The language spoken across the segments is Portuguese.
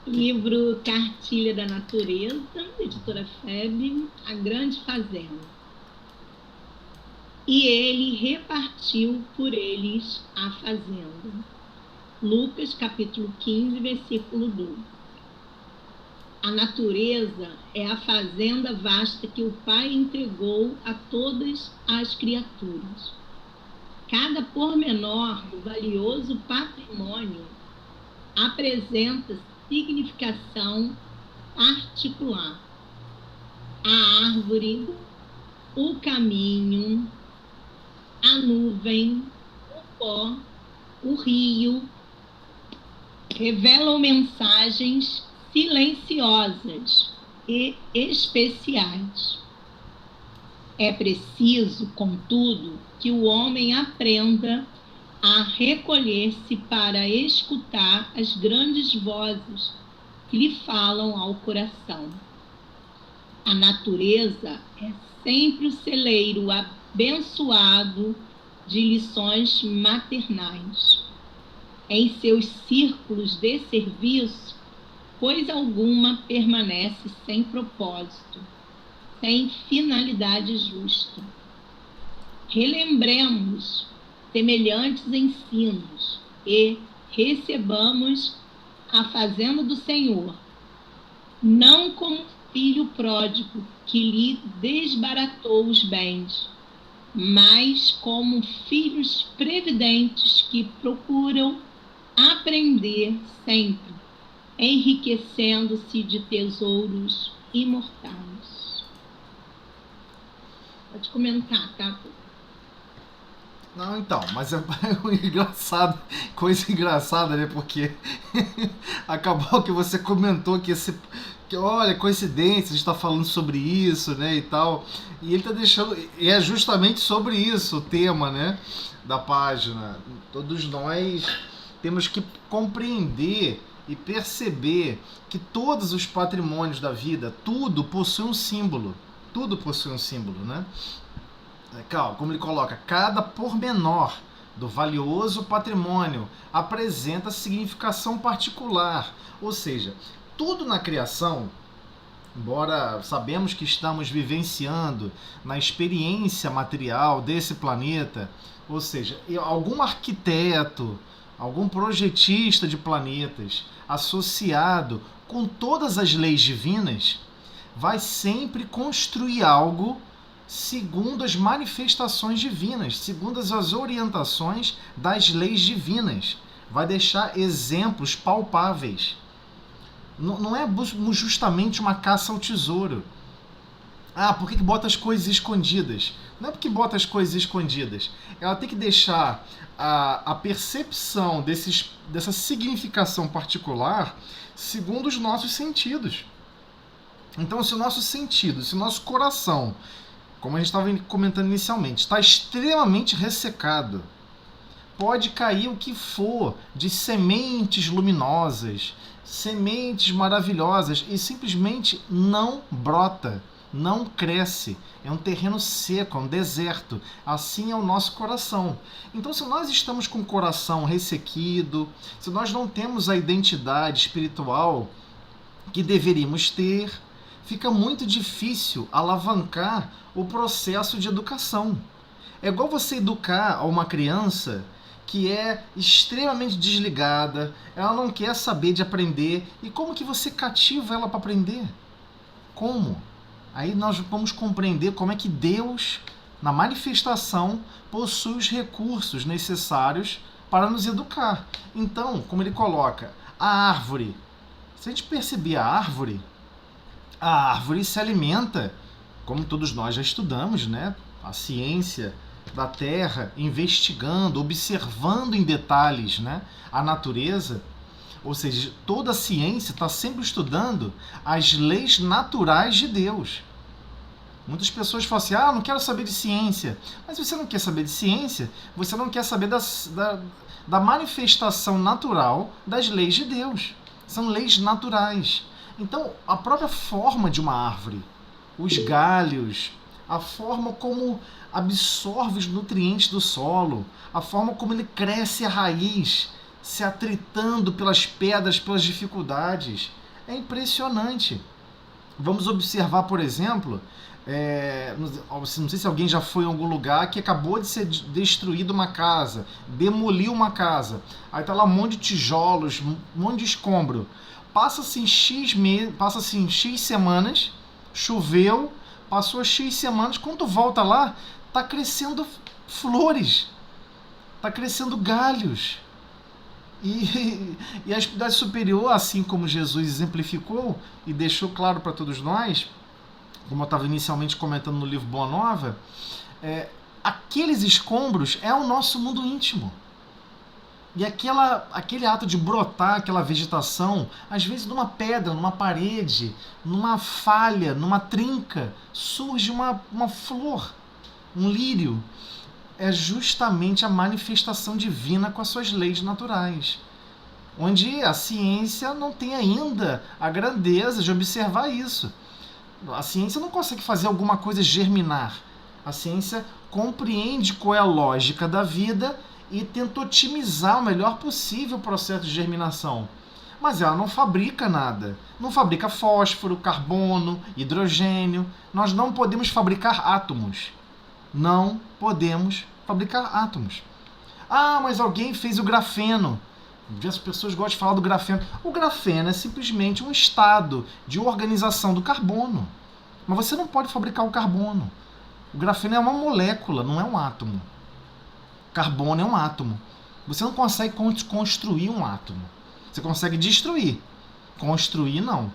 Livro Cartilha da Natureza, editora FEB, A Grande Fazenda. E ele repartiu por eles a fazenda. Lucas, capítulo 15, versículo 12. A natureza é a fazenda vasta que o Pai entregou a todas as criaturas. Cada pormenor do valioso patrimônio apresenta significação particular. A árvore, o caminho, a nuvem, o pó, o rio, revelam mensagens silenciosas e especiais. É preciso, contudo, que o homem aprenda a recolher-se para escutar as grandes vozes que lhe falam ao coração. A natureza é sempre o celeiro abençoado de lições maternais. Em seus círculos de serviço, coisa alguma permanece sem propósito, sem finalidade justa. Relembremos semelhantes ensinos e recebamos a fazenda do Senhor, não como filho pródigo que lhe desbaratou os bens, mas como filhos previdentes que procuram aprender sempre, enriquecendo-se de tesouros imortais. Pode comentar, tá? Não, então, mas é engraçado, coisa engraçada, né? Porque acabou que você comentou que olha, coincidência, a gente tá falando sobre isso, né, e tal. E ele tá deixando, e é justamente sobre isso o tema, né, da página. Todos nós temos que compreender e perceber que todos os patrimônios da vida, tudo possui um símbolo. Tudo possui um símbolo, né? Como ele coloca, cada pormenor do valioso patrimônio apresenta significação particular. Ou seja, tudo na criação, embora sabemos que estamos vivenciando na experiência material desse planeta, ou seja, algum arquiteto, algum projetista de planetas associado com todas as leis divinas, vai sempre construir algo segundo as manifestações divinas, segundo as orientações das leis divinas. Vai deixar exemplos palpáveis. Não é justamente uma caça ao tesouro. Ah, por que bota as coisas escondidas? Não é porque bota as coisas escondidas. Ela tem que deixar a percepção dessa significação particular segundo os nossos sentidos. Então, se o nosso sentido, se o nosso coração, como a gente estava comentando inicialmente, está extremamente ressecado, pode cair o que for de sementes luminosas, sementes maravilhosas, e simplesmente não brota, não cresce. É um terreno seco, é um deserto. Assim é o nosso coração. Então, se nós estamos com o coração ressequido, se nós não temos a identidade espiritual que deveríamos ter, fica muito difícil alavancar o processo de educação. É igual você educar uma criança que é extremamente desligada, ela não quer saber de aprender, e como que você cativa ela para aprender? Como? Aí nós vamos compreender como é que Deus, na manifestação, possui os recursos necessários para nos educar. Então, como ele coloca, a árvore, se a gente perceber a árvore se alimenta, como todos nós já estudamos, né? A ciência da Terra, investigando, observando em detalhes, né? A natureza. Ou seja, toda a ciência está sempre estudando as leis naturais de Deus. Muitas pessoas falam assim, não quero saber de ciência. Mas você não quer saber de ciência, você não quer saber da manifestação natural das leis de Deus. São leis naturais. Então, a própria forma de uma árvore, os galhos, a forma como absorve os nutrientes do solo, a forma como ele cresce a raiz, se atritando pelas pedras, pelas dificuldades. É impressionante. Vamos observar, por exemplo, não sei se alguém já foi em algum lugar que acabou de ser destruída uma casa, demoliu uma casa, aí tá lá um monte de tijolos, um monte de escombro. Passa-se em X semanas, choveu, passou X semanas, quando tu volta lá, tá crescendo flores, tá crescendo galhos. E a espiritualidade superior, assim como Jesus exemplificou e deixou claro para todos nós, como eu estava inicialmente comentando no livro Boa Nova, aqueles escombros é o nosso mundo íntimo. E aquele ato de brotar aquela vegetação, às vezes numa pedra, numa parede, numa falha, numa trinca, surge uma flor, um lírio. É justamente a manifestação divina com as suas leis naturais, onde a ciência não tem ainda a grandeza de observar isso. A ciência não consegue fazer alguma coisa germinar. A ciência compreende qual é a lógica da vida e tenta otimizar o melhor possível o processo de germinação. Mas ela não fabrica nada. Não fabrica fósforo, carbono, hidrogênio. Nós não podemos fabricar átomos. Não podemos fabricar átomos. Ah, mas alguém fez o grafeno. As pessoas gostam de falar do grafeno. O grafeno é simplesmente um estado de organização do carbono. Mas você não pode fabricar o carbono. O grafeno é uma molécula, não é um átomo. O carbono é um átomo. Você não consegue construir um átomo. Você consegue destruir. Construir, não.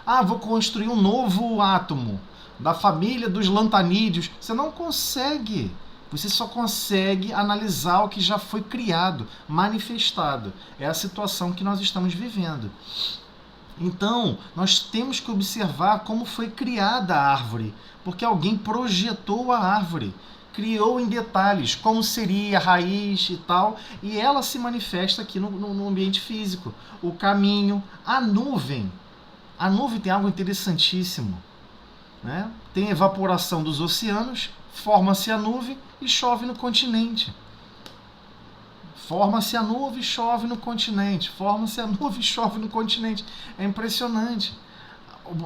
Ah, vou construir um novo átomo da família dos lantanídeos. Você não consegue. Você só consegue analisar o que já foi criado, manifestado. É a situação que nós estamos vivendo. Então, nós temos que observar como foi criada a árvore, porque alguém projetou a árvore, criou em detalhes como seria a raiz e tal, e ela se manifesta aqui no ambiente físico. O caminho, a nuvem. A nuvem tem algo interessantíssimo, né? Tem evaporação dos oceanos, forma-se a nuvem e chove no continente. Forma-se a nuvem e chove no continente. Forma-se a nuvem e chove no continente. É impressionante.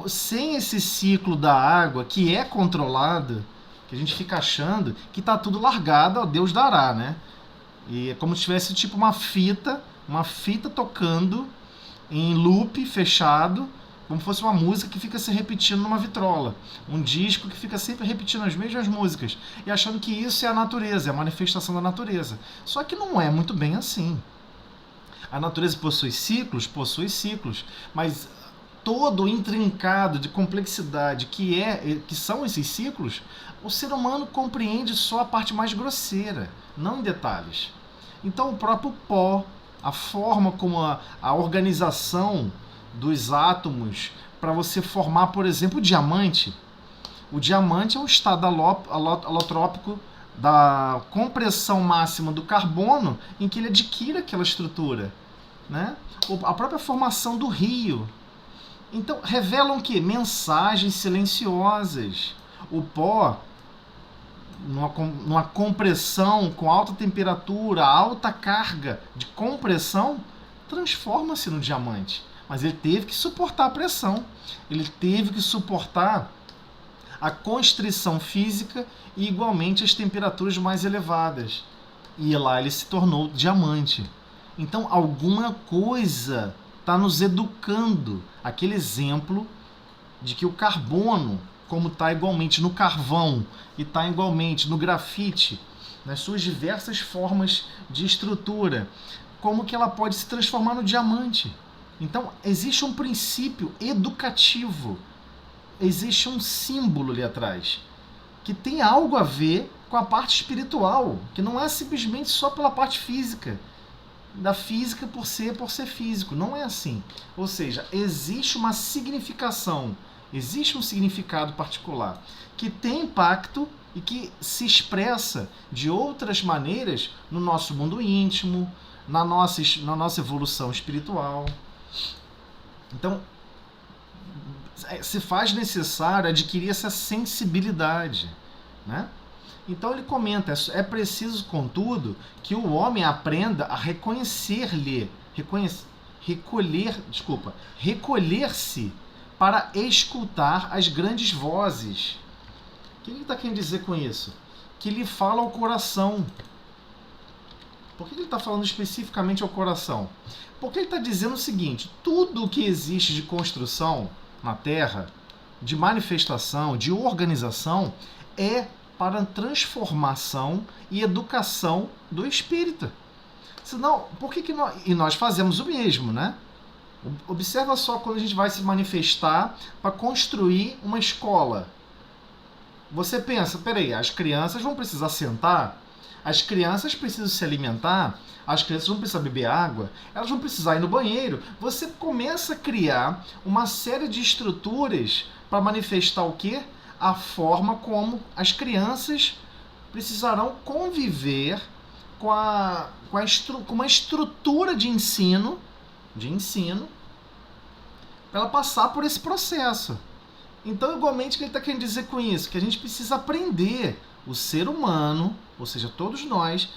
Sem esse ciclo da água, que é controlado, que a gente fica achando que está tudo largado, ó, Deus dará, né? E é como se tivesse tipo uma fita tocando em loop fechado, como se fosse uma música que fica se repetindo numa vitrola. Um disco que fica sempre repetindo as mesmas músicas. E achando que isso é a natureza, é a manifestação da natureza. Só que não é muito bem assim. A natureza possui ciclos, mas todo o intrincado de complexidade que são esses ciclos, o ser humano compreende só a parte mais grosseira, não em detalhes. Então o próprio pó, a forma como a organização dos átomos para você formar, por exemplo, o diamante. O diamante é um estado alotrópico da compressão máxima do carbono em que ele adquire aquela estrutura, né? A própria formação do rio. Então, revelam que mensagens silenciosas. O pó, numa compressão com alta temperatura, alta carga de compressão, transforma-se no diamante. Mas ele teve que suportar a pressão, ele teve que suportar a constrição física e igualmente as temperaturas mais elevadas. E lá ele se tornou diamante. Então alguma coisa está nos educando. Aquele exemplo de que o carbono, como está igualmente no carvão e está igualmente no grafite, nas suas diversas formas de estrutura, como que ela pode se transformar no diamante. Então, existe um princípio educativo, existe um símbolo ali atrás, que tem algo a ver com a parte espiritual, que não é simplesmente só pela parte física, da física por ser físico, não é assim. Ou seja, existe uma significação, existe um significado particular, que tem impacto e que se expressa de outras maneiras no nosso mundo íntimo, na nossa evolução espiritual. Então, se faz necessário adquirir essa sensibilidade, né? Então ele comenta, é preciso, contudo, que o homem aprenda a recolher-se para escutar as grandes vozes. O que ele está querendo dizer com isso? Que lhe fala ao coração. Por que ele está falando especificamente ao coração? Porque ele está dizendo o seguinte: tudo o que existe de construção na Terra, de manifestação, de organização, é para transformação e educação do espírito. Senão, por que nós... E nós fazemos o mesmo, né? Observa só quando a gente vai se manifestar para construir uma escola. Você pensa, peraí, as crianças vão precisar sentar, as crianças precisam se alimentar, as crianças vão precisar beber água, elas vão precisar ir no banheiro. Você começa a criar uma série de estruturas para manifestar o quê? A forma como as crianças precisarão conviver com uma estrutura de ensino, para ela passar por esse processo. Então, igualmente, o que ele está querendo dizer com isso? Que a gente precisa aprender, o ser humano, ou seja, todos nós,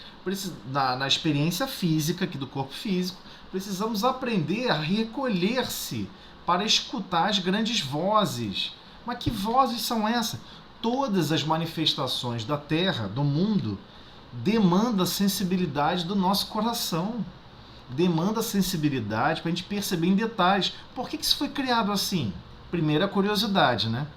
na experiência física, aqui do corpo físico, precisamos aprender a recolher-se para escutar as grandes vozes. Mas que vozes são essas? Todas as manifestações da Terra, do mundo, demandam a sensibilidade do nosso coração. Demanda sensibilidade para a gente perceber em detalhes. Por que isso foi criado assim? Primeira curiosidade, né?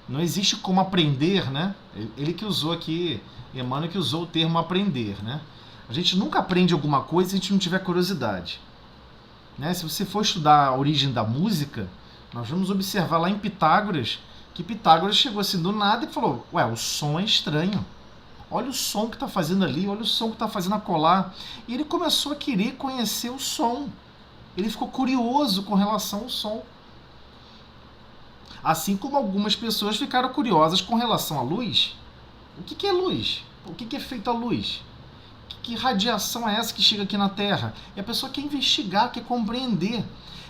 Não existe como aprender, né? Ele que usou aqui, Emmanuel que usou o termo aprender, né? A gente nunca aprende alguma coisa se a gente não tiver curiosidade, né? Se você for estudar a origem da música, nós vamos observar lá em Pitágoras, que Pitágoras chegou assim do nada e falou: ué, o som é estranho. Olha o som que está fazendo ali, olha o som que está fazendo acolá. E ele começou a querer conhecer o som. Ele ficou curioso com relação ao som. Assim como algumas pessoas ficaram curiosas com relação à luz. O que é luz? O que é feito a luz? Que radiação é essa que chega aqui na Terra? E a pessoa quer investigar, quer compreender.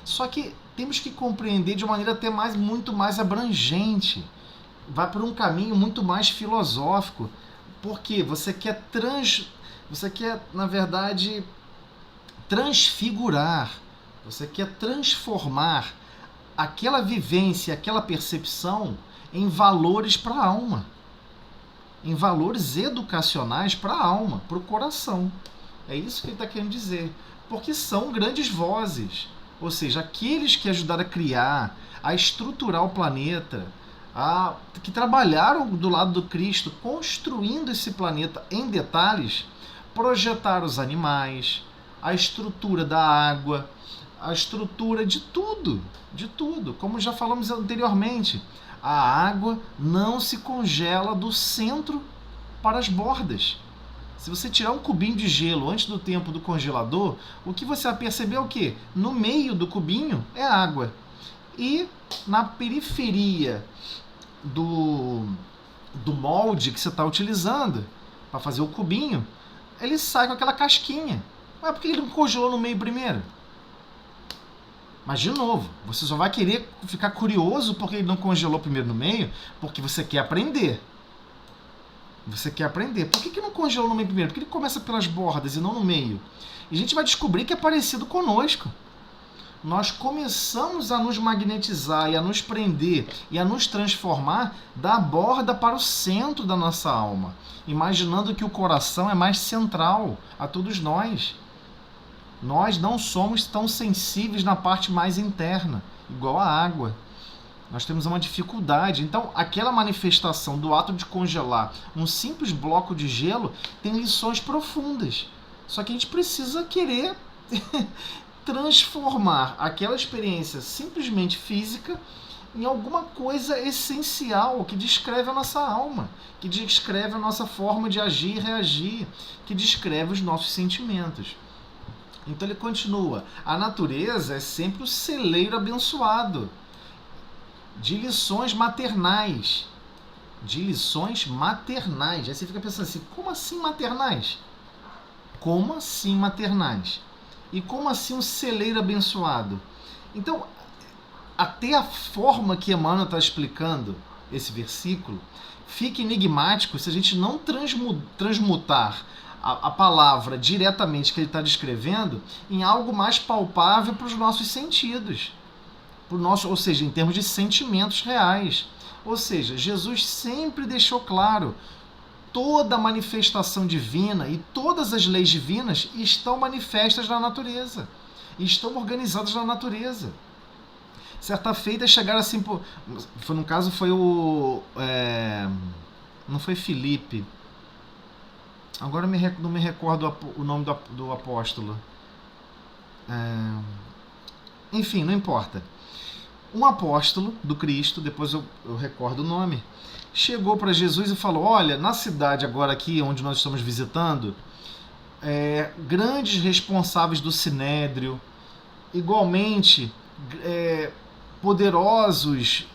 Só que temos que compreender de uma maneira até muito mais abrangente. Vai por um caminho muito mais filosófico. Porque você quer, na verdade, transfigurar, você quer transformar aquela vivência, aquela percepção em valores para a alma, em valores educacionais para a alma, para o coração. É isso que ele está querendo dizer. Porque são grandes vozes, ou seja, aqueles que ajudaram a criar, a estruturar o planeta, que trabalharam do lado do Cristo, construindo esse planeta em detalhes, projetaram os animais, a estrutura da água, a estrutura de tudo, como já falamos anteriormente. A água não se congela do centro para as bordas. Se você tirar um cubinho de gelo antes do tempo do congelador, o que você vai perceber é o quê? No meio do cubinho é água. E na periferia do molde que você está utilizando para fazer o cubinho, ele sai com aquela casquinha. Mas por que ele não congelou no meio primeiro? Mas, de novo, você só vai querer ficar curioso porque ele não congelou primeiro no meio, porque você quer aprender. Você quer aprender. Por que não congelou no meio primeiro? Porque ele começa pelas bordas e não no meio. E a gente vai descobrir que é parecido conosco. Nós começamos a nos magnetizar e a nos prender e a nos transformar da borda para o centro da nossa alma, imaginando que o coração é mais central a todos nós. Nós não somos tão sensíveis na parte mais interna, igual a água. Nós temos uma dificuldade. Então, aquela manifestação do ato de congelar um simples bloco de gelo tem lições profundas. Só que a gente precisa querer transformar aquela experiência simplesmente física em alguma coisa essencial que descreve a nossa alma, que descreve a nossa forma de agir e reagir, que descreve os nossos sentimentos. Então ele continua: a natureza é sempre o celeiro abençoado de lições maternais. De lições maternais. Aí você fica pensando assim: como assim maternais? Como assim maternais? E como assim um celeiro abençoado? Então, até a forma que Emmanuel está explicando esse versículo, fica enigmático se a gente não transmutar a palavra diretamente que ele está descrevendo em algo mais palpável para os nossos sentidos. Ou seja, em termos de sentimentos reais. Ou seja, Jesus sempre deixou claro, toda a manifestação divina e todas as leis divinas estão manifestas na natureza. Estão organizadas na natureza. Certa feita chegaram assim, no caso foi não foi Filipe, agora não me recordo o nome do apóstolo, enfim, não importa. Um apóstolo do Cristo, depois eu recordo o nome, chegou para Jesus e falou: olha, na cidade agora aqui onde nós estamos visitando, grandes responsáveis do Sinédrio, igualmente poderosos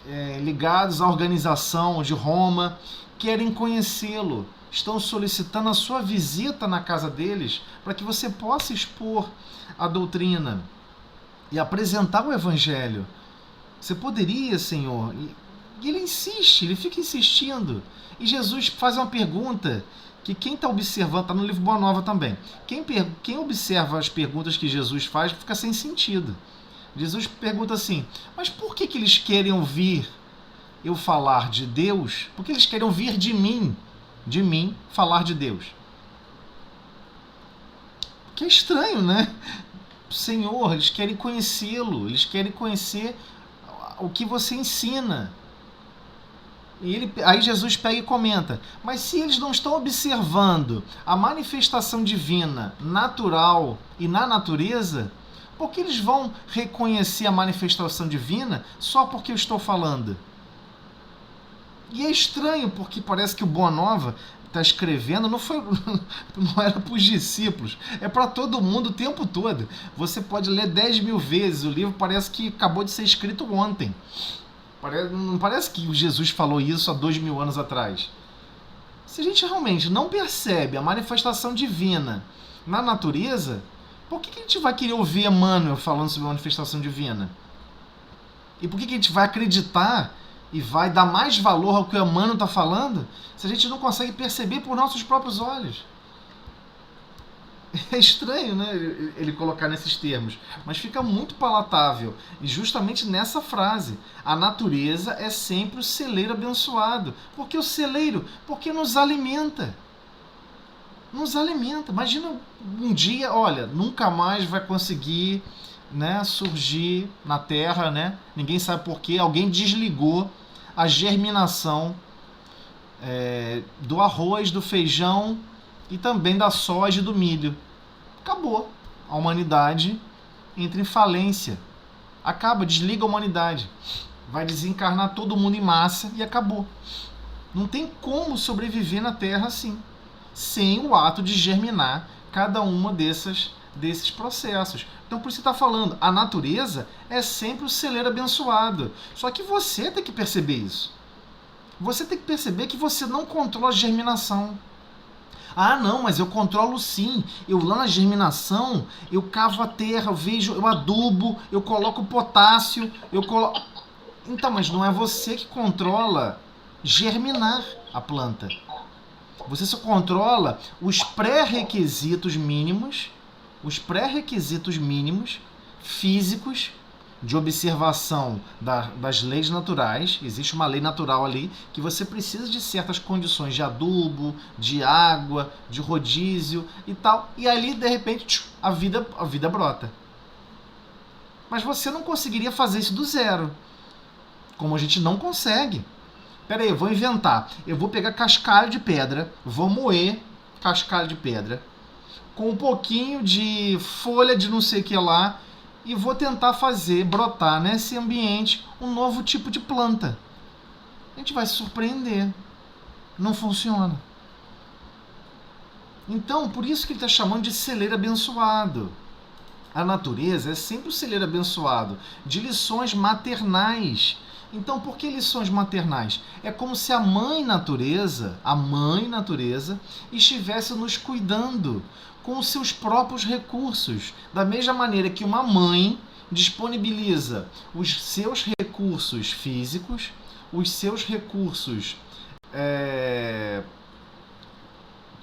ligados à organização de Roma, querem conhecê-lo, estão solicitando a sua visita na casa deles para que você possa expor a doutrina e apresentar o evangelho. Você poderia, Senhor? E ele insiste, ele fica insistindo. E Jesus faz uma pergunta que quem está observando, está no livro Boa Nova também, quem observa as perguntas que Jesus faz fica sem sentido. Jesus pergunta assim: mas por que eles querem ouvir eu falar de Deus? Por que eles querem ouvir de mim falar de Deus? Que é estranho, né? Senhor, eles querem conhecê-lo, eles querem conhecer o que você ensina. Aí Jesus pega e comenta: mas se eles não estão observando a manifestação divina natural e na natureza, por que eles vão reconhecer a manifestação divina só porque eu estou falando? E é estranho, porque parece que o Boa Nova está escrevendo, não era para os discípulos, é para todo mundo o tempo todo. Você pode ler 10.000 vezes, o livro parece que acabou de ser escrito ontem. Não parece que Jesus falou isso há 2.000 anos atrás. Se a gente realmente não percebe a manifestação divina na natureza, por que a gente vai querer ouvir Emmanuel falando sobre a manifestação divina? E por que a gente vai acreditar e vai dar mais valor ao que o Emmanuel está falando se a gente não consegue perceber por nossos próprios olhos? É estranho, né, ele colocar nesses termos, mas fica muito palatável. E justamente nessa frase: a natureza é sempre o celeiro abençoado. Por que o celeiro? Porque nos alimenta. Nos alimenta. Imagina um dia, olha, nunca mais vai conseguir, né, surgir na Terra, né? Ninguém sabe por quê. Alguém desligou a germinação do arroz, do feijão e também da soja e do milho. Acabou. A humanidade entra em falência. Desliga a humanidade. Vai desencarnar todo mundo em massa e acabou. Não tem como sobreviver na Terra assim, sem o ato de germinar cada uma desses processos. Então, por isso está falando, a natureza é sempre o celeiro abençoado. Só que você tem que perceber isso. Você tem que perceber que você não controla a germinação. Ah, não, mas eu controlo sim. Eu lá na germinação, eu cavo a terra, eu adubo, eu coloco potássio, Então, mas não é você que controla germinar a planta. Você só controla os pré-requisitos mínimos físicos de observação das leis naturais. Existe uma lei natural ali que você precisa de certas condições de adubo, de água, de rodízio e tal. E ali, de repente, a vida brota. Mas você não conseguiria fazer isso do zero. Como a gente não consegue. Pera aí, eu vou inventar. Eu vou pegar cascalho de pedra, vou moer cascalho de pedra com um pouquinho de folha de não sei o que lá e vou tentar fazer brotar nesse ambiente um novo tipo de planta. A gente vai se surpreender. Não funciona. Então, por isso que ele está chamando de celeiro abençoado. A natureza é sempre o celeiro abençoado de lições maternais. Então, por que lições maternais? É como se a mãe natureza estivesse nos cuidando com os seus próprios recursos. Da mesma maneira que uma mãe disponibiliza os seus recursos físicos, os seus recursos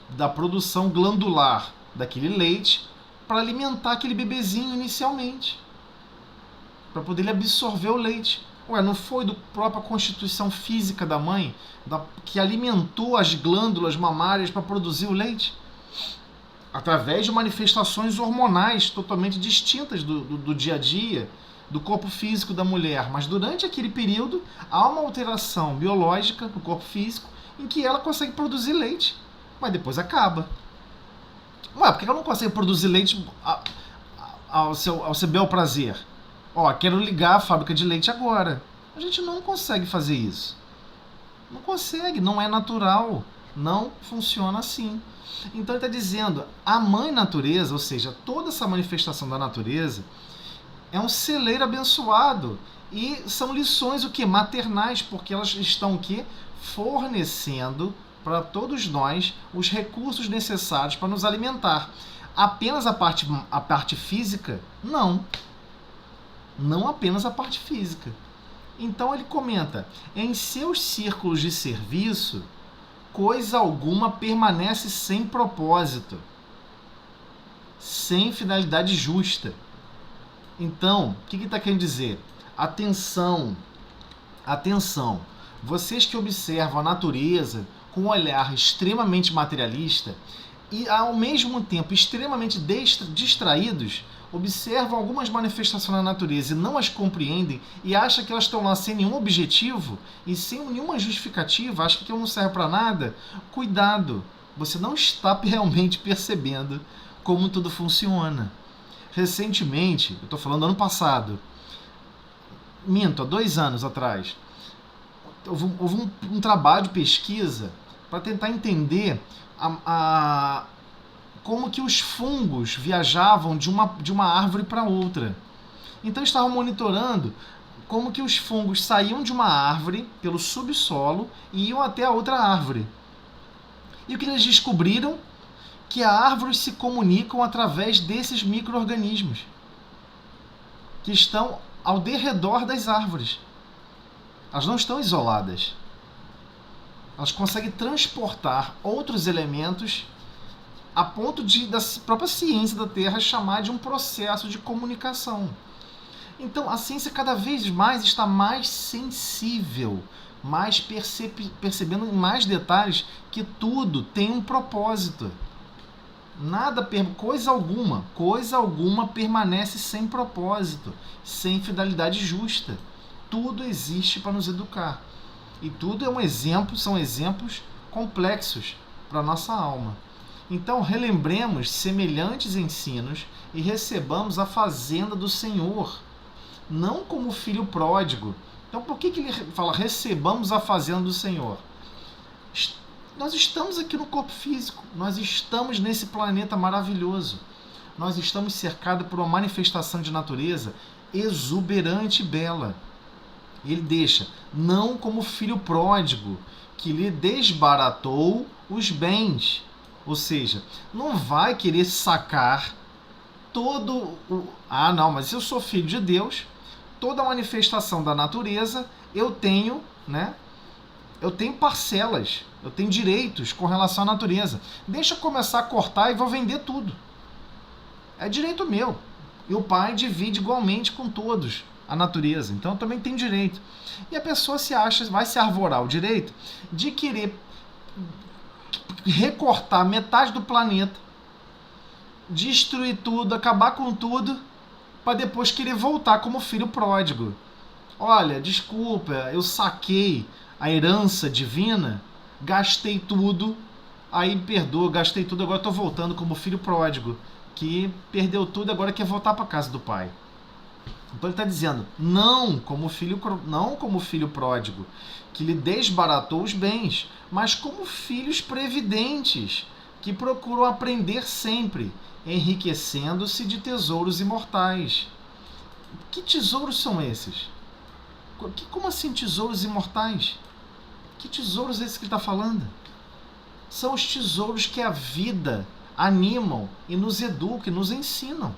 da produção glandular daquele leite para alimentar aquele bebezinho inicialmente, para poder ele absorver o leite. Ué, não foi da própria constituição física da mãe que alimentou as glândulas mamárias para produzir o leite? Através de manifestações hormonais totalmente distintas do dia a dia, do corpo físico da mulher. Mas durante aquele período, há uma alteração biológica no corpo físico em que ela consegue produzir leite, mas depois acaba. Ué, por que ela não consegue produzir leite ao seu bel prazer? Ó, quero ligar a fábrica de leite agora. A gente não consegue fazer isso. Não consegue, não é natural. Não funciona assim. Então ele está dizendo, a mãe natureza, ou seja, toda essa manifestação da natureza, é um celeiro abençoado. E são lições o quê? Maternais, porque elas estão o quê? Fornecendo para todos nós os recursos necessários para nos alimentar. Apenas a parte física? Não. Não apenas a parte física. Então ele comenta, em seus círculos de serviço, coisa alguma permanece sem propósito, sem finalidade justa. Então, o que ele está querendo dizer? Atenção, atenção. Vocês que observam a natureza com um olhar extremamente materialista e, ao mesmo tempo, extremamente distraídos, observam algumas manifestações da natureza e não as compreendem e acham que elas estão lá sem nenhum objetivo e sem nenhuma justificativa, acham que aquilo não serve para nada. Cuidado, você não está realmente percebendo como tudo funciona. Recentemente, eu estou falando ano passado, há 2 anos atrás, houve um trabalho de pesquisa para tentar entender como que os fungos viajavam de uma árvore para outra. Então estavam monitorando como que os fungos saíam de uma árvore pelo subsolo e iam até a outra árvore. E o que eles descobriram? Que as árvores se comunicam através desses micro-organismos que estão ao derredor das árvores. Elas não estão isoladas. Elas conseguem transportar outros elementos a ponto da própria ciência da Terra chamar de um processo de comunicação. Então, a ciência cada vez mais está mais sensível, mais percebendo em mais detalhes que tudo tem um propósito. Coisa alguma permanece sem propósito, sem finalidade justa. Tudo existe para nos educar. E tudo é um exemplo, são exemplos complexos para a nossa alma. Então, relembremos semelhantes ensinos e recebamos a fazenda do Senhor, não como filho pródigo. Então, por que ele fala recebamos a fazenda do Senhor? Nós estamos aqui no corpo físico, nós estamos nesse planeta maravilhoso. Nós estamos cercados por uma manifestação de natureza exuberante e bela. E ele deixa, não como filho pródigo, que lhe desbaratou os bens. Ou seja, não vai querer sacar todo o... Ah, não, mas eu sou filho de Deus, toda a manifestação da natureza, eu tenho, né? Eu tenho parcelas, eu tenho direitos com relação à natureza. Deixa eu começar a cortar e vou vender tudo. É direito meu. E o pai divide igualmente com todos a natureza. Então eu também tenho direito. E a pessoa vai se arvorar o direito de querer recortar metade do planeta, destruir tudo, acabar com tudo, para depois querer voltar como filho pródigo. Olha, desculpa, eu saquei a herança divina, gastei tudo, aí perdoa, gastei tudo, agora estou voltando como filho pródigo, que perdeu tudo e agora quer voltar para a casa do pai. Então ele está dizendo, não como filho pródigo, que lhe desbaratou os bens, mas como filhos previdentes, que procuram aprender sempre, enriquecendo-se de tesouros imortais. Que tesouros são esses? Como assim tesouros imortais? Que tesouros é esse que ele está falando? São os tesouros que a vida animam e nos educam e nos ensinam.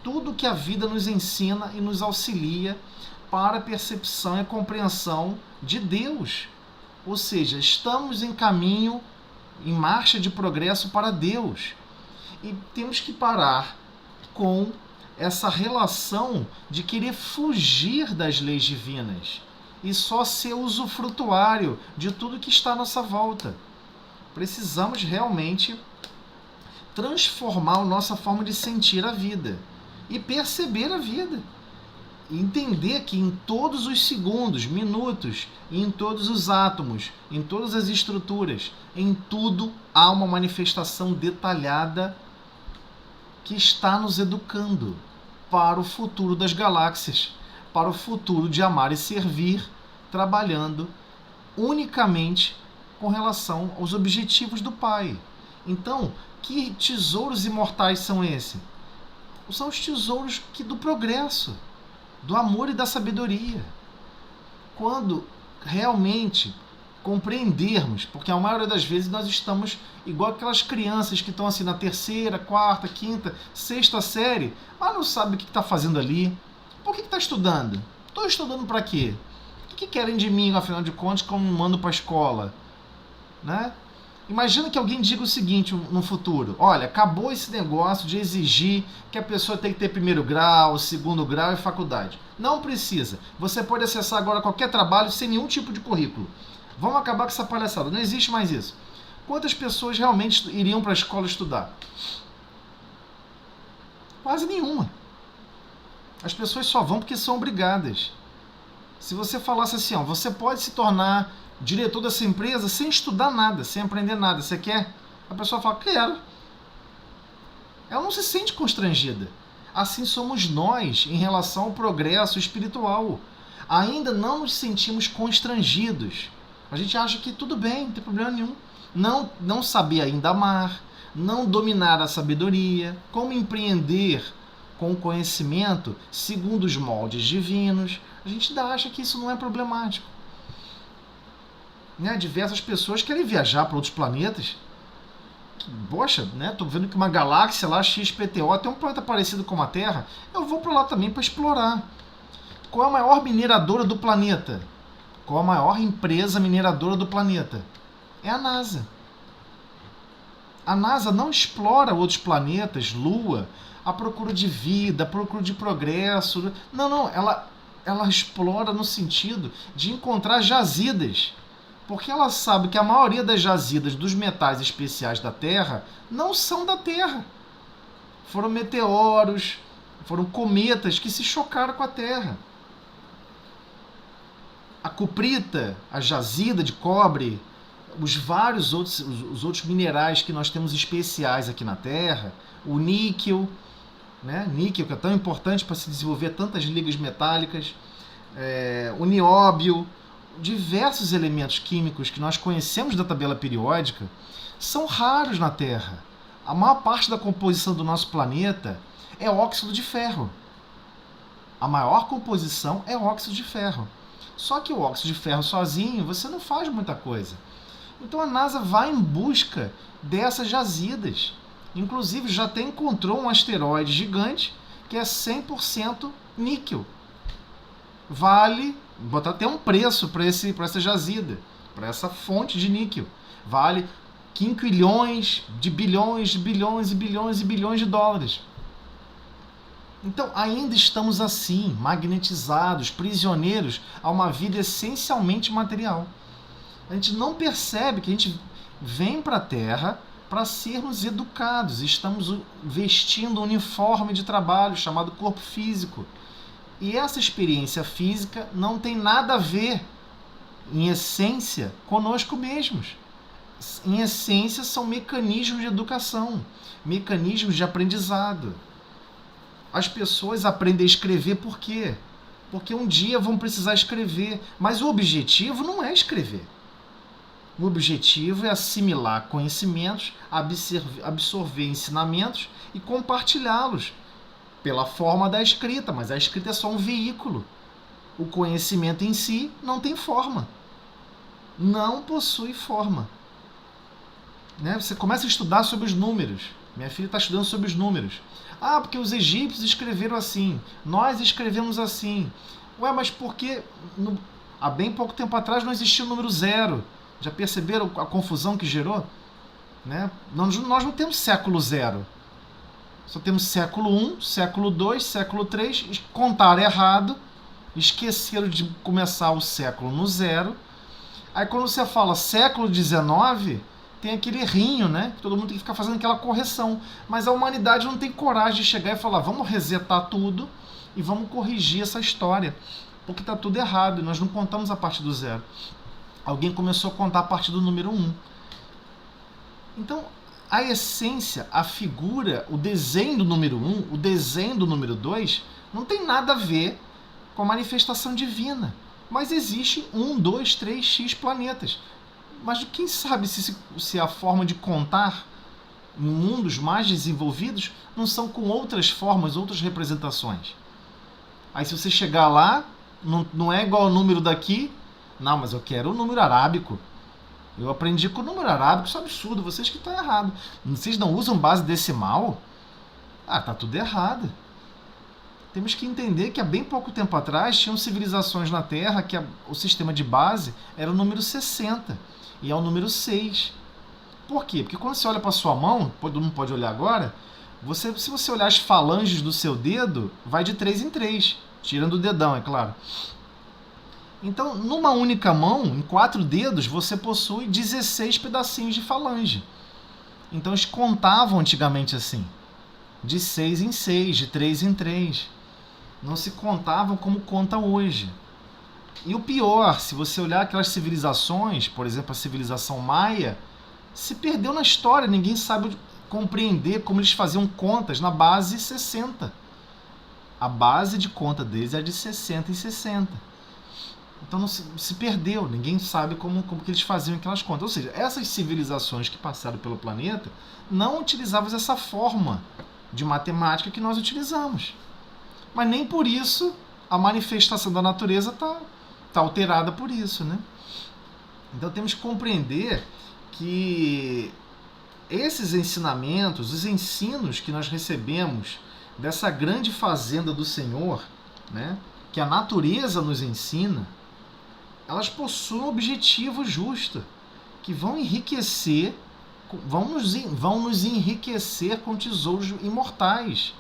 Tudo que a vida nos ensina e nos auxilia para a percepção e a compreensão de Deus. Ou seja, estamos em caminho, em marcha de progresso para Deus. E temos que parar com essa relação de querer fugir das leis divinas e só ser usufrutuário de tudo que está à nossa volta. Precisamos realmente transformar a nossa forma de sentir a vida e perceber a vida. Entender que em todos os segundos, minutos, em todos os átomos, em todas as estruturas, em tudo há uma manifestação detalhada que está nos educando para o futuro das galáxias, para o futuro de amar e servir, trabalhando unicamente com relação aos objetivos do Pai. Então, que tesouros imortais são esses? São os tesouros do progresso, do amor e da sabedoria. Quando realmente compreendermos, porque a maioria das vezes nós estamos igual aquelas crianças que estão assim na terceira, quarta, quinta, sexta série, mas não sabe o que está fazendo ali. Por que está estudando? Estou estudando para quê? O que querem de mim, afinal de contas, como me mando para a escola? Né? Imagina que alguém diga o seguinte no futuro: olha, acabou esse negócio de exigir que a pessoa tem que ter primeiro grau, segundo grau e faculdade. Não precisa. Você pode acessar agora qualquer trabalho sem nenhum tipo de currículo. Vamos acabar com essa palhaçada. Não existe mais isso. Quantas pessoas realmente iriam para a escola estudar? Quase nenhuma. As pessoas só vão porque são obrigadas. Se você falasse assim, ó, você pode se tornar diretor dessa empresa sem estudar nada, sem aprender nada. Você quer? A pessoa fala, quero. Ela não se sente constrangida. Assim somos nós em relação ao progresso espiritual. Ainda não nos sentimos constrangidos. A gente acha que tudo bem, não tem problema nenhum. Não saber ainda amar, não dominar a sabedoria, como empreender com o conhecimento segundo os moldes divinos. A gente ainda acha que isso não é problemático. Né? Diversas pessoas querem viajar para outros planetas. Poxa, né? Tô vendo que uma galáxia lá, XPTO, tem um planeta parecido com a Terra. Eu vou para lá também para explorar. Qual é a maior mineradora do planeta? Qual a maior empresa mineradora do planeta? É a NASA. A NASA não explora outros planetas, Lua, à procura de vida, à procura de progresso. Não. Ela explora no sentido de encontrar jazidas. Porque ela sabe que a maioria das jazidas dos metais especiais da Terra não são da Terra. Foram meteoros, foram cometas que se chocaram com a Terra. A cuprita, a jazida de cobre, os outros minerais que nós temos especiais aqui na Terra, o níquel, né? Níquel que é tão importante para se desenvolver tantas ligas metálicas, o nióbio, diversos elementos químicos que nós conhecemos da tabela periódica são raros na Terra. A maior parte da composição do nosso planeta é óxido de ferro. A maior composição é óxido de ferro. Só que o óxido de ferro sozinho você não faz muita coisa. Então a NASA vai em busca dessas jazidas. Inclusive já até encontrou um asteroide gigante que é 100% níquel. Vale, botar até um preço para essa jazida, para essa fonte de níquel. Vale quinquilhões de bilhões de bilhões e bilhões e bilhões de dólares. Então ainda estamos assim, magnetizados, prisioneiros a uma vida essencialmente material. A gente não percebe que a gente vem para a Terra para sermos educados. Estamos vestindo um uniforme de trabalho chamado corpo físico. E essa experiência física não tem nada a ver, em essência, conosco mesmos. Em essência, são mecanismos de educação, mecanismos de aprendizado. As pessoas aprendem a escrever por quê? Porque um dia vão precisar escrever. Mas o objetivo não é escrever. O objetivo é assimilar conhecimentos, absorver ensinamentos e compartilhá-los pela forma da escrita, mas a escrita é só um veículo. O conhecimento em si não tem forma. Não possui forma. Né? Você começa a estudar sobre os números. Minha filha está estudando sobre os números. Ah, porque os egípcios escreveram assim. Nós escrevemos assim. Ué, mas por que há bem pouco tempo atrás não existia o número 0? Já perceberam a confusão que gerou? Né? Nós não temos século 0. Só temos século 1, século 2, século 3. Contaram errado. Esqueceram de começar o século no 0. Aí quando você fala século 19, tem aquele rinho, né? Todo mundo tem que ficar fazendo aquela correção. Mas a humanidade não tem coragem de chegar e falar, vamos resetar tudo e vamos corrigir essa história. Porque está tudo errado e nós não contamos a partir do 0. Alguém começou a contar a partir do número 1. Então, a essência, a figura, o desenho do número 1, o desenho do número 2, não tem nada a ver com a manifestação divina. Mas existe 1, 2, 3, X planetas. Mas quem sabe se a forma de contar em mundos mais desenvolvidos não são com outras formas, outras representações. Aí se você chegar lá, não é igual ao número daqui. Não, mas eu quero o número arábico. Eu aprendi com o número arábico, isso é absurdo, vocês que estão errados. Vocês não usam base decimal? Ah, tá tudo errado. Temos que entender que há bem pouco tempo atrás tinham civilizações na Terra que o sistema de base era o número 60 e é o número 6. Por quê? Porque quando você olha para sua mão, todo mundo pode olhar agora, se você olhar as falanges do seu dedo, vai de 3 em 3, tirando o dedão, é claro. Então, numa única mão, em 4 dedos, você possui 16 pedacinhos de falange. Então, eles contavam antigamente assim, de 6 em 6, de 3 em 3. Não se contavam como conta hoje. E o pior, se você olhar aquelas civilizações, por exemplo, a civilização maia, se perdeu na história, ninguém sabe compreender como eles faziam contas na base 60. A base de conta deles é de 60 em 60. Então não se perdeu, ninguém sabe como que eles faziam aquelas contas. Ou seja, essas civilizações que passaram pelo planeta não utilizavam essa forma de matemática que nós utilizamos. Mas nem por isso a manifestação da natureza está alterada por isso, né? Então temos que compreender que esses ensinamentos, os ensinos que nós recebemos dessa grande fazenda do Senhor, né, que a natureza nos ensina, elas possuem um objetivo justo, que vão enriquecer, vão nos enriquecer com tesouros imortais.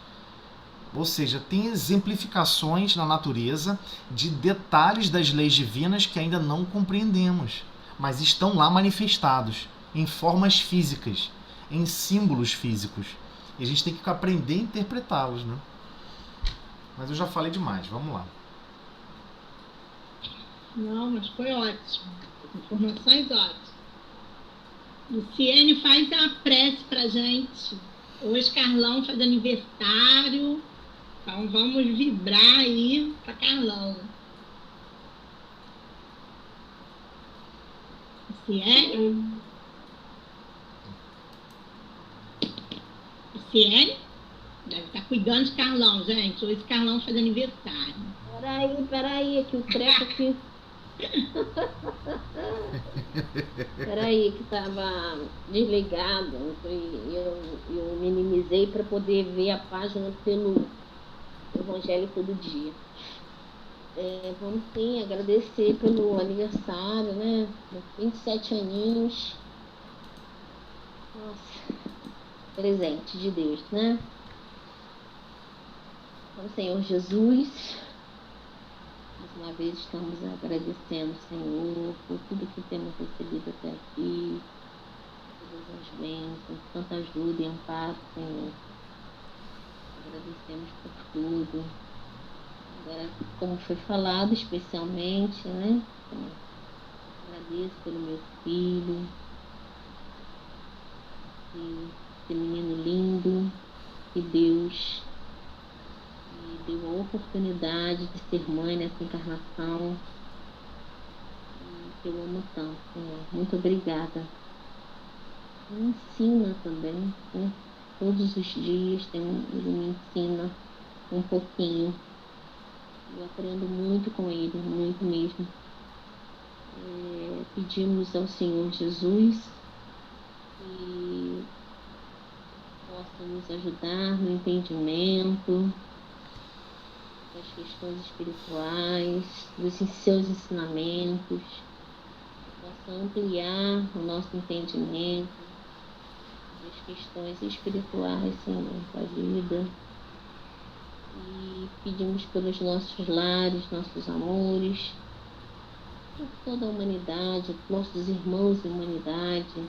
Ou seja, tem exemplificações na natureza de detalhes das leis divinas que ainda não compreendemos, mas estão lá manifestados em formas físicas, em símbolos físicos. E a gente tem que aprender a interpretá-los, né? Mas eu já falei demais, vamos lá. Não, mas foi ótimo. Informações ótimas. Luciene, faz a prece pra gente. Hoje Carlão faz aniversário. Então vamos vibrar aí para Carlão. Luciene? Luciene? Deve estar cuidando de Carlão, gente. Hoje Carlão faz aniversário. Peraí, que o treco aqui. Peraí, que estava desligado. Eu minimizei para poder ver a página pelo Evangelho Todo Dia. Vamos sim agradecer pelo aniversário, né? 27 aninhos. Nossa, presente de Deus, né? Então, Senhor Jesus, mais uma vez estamos agradecendo, Senhor, por tudo que temos recebido até aqui, todas as bênçãos, tanta ajuda e amparo, Senhor. Agradecemos por tudo. Agora, como foi falado, especialmente, né? Agradeço pelo meu filho, esse menino lindo, que Deus me deu a oportunidade de ser mãe nessa encarnação, que eu amo tanto, Senhor. Muito obrigada. Me ensina também, né? Todos os dias ele me ensina um pouquinho. Eu aprendo muito com ele, muito mesmo. Pedimos ao Senhor Jesus que possa nos ajudar no entendimento, das questões espirituais, dos seus ensinamentos, que possa ampliar o nosso entendimento das questões espirituais, Senhor, da vida. E pedimos pelos nossos lares, nossos amores, por toda a humanidade, nossos irmãos de humanidade.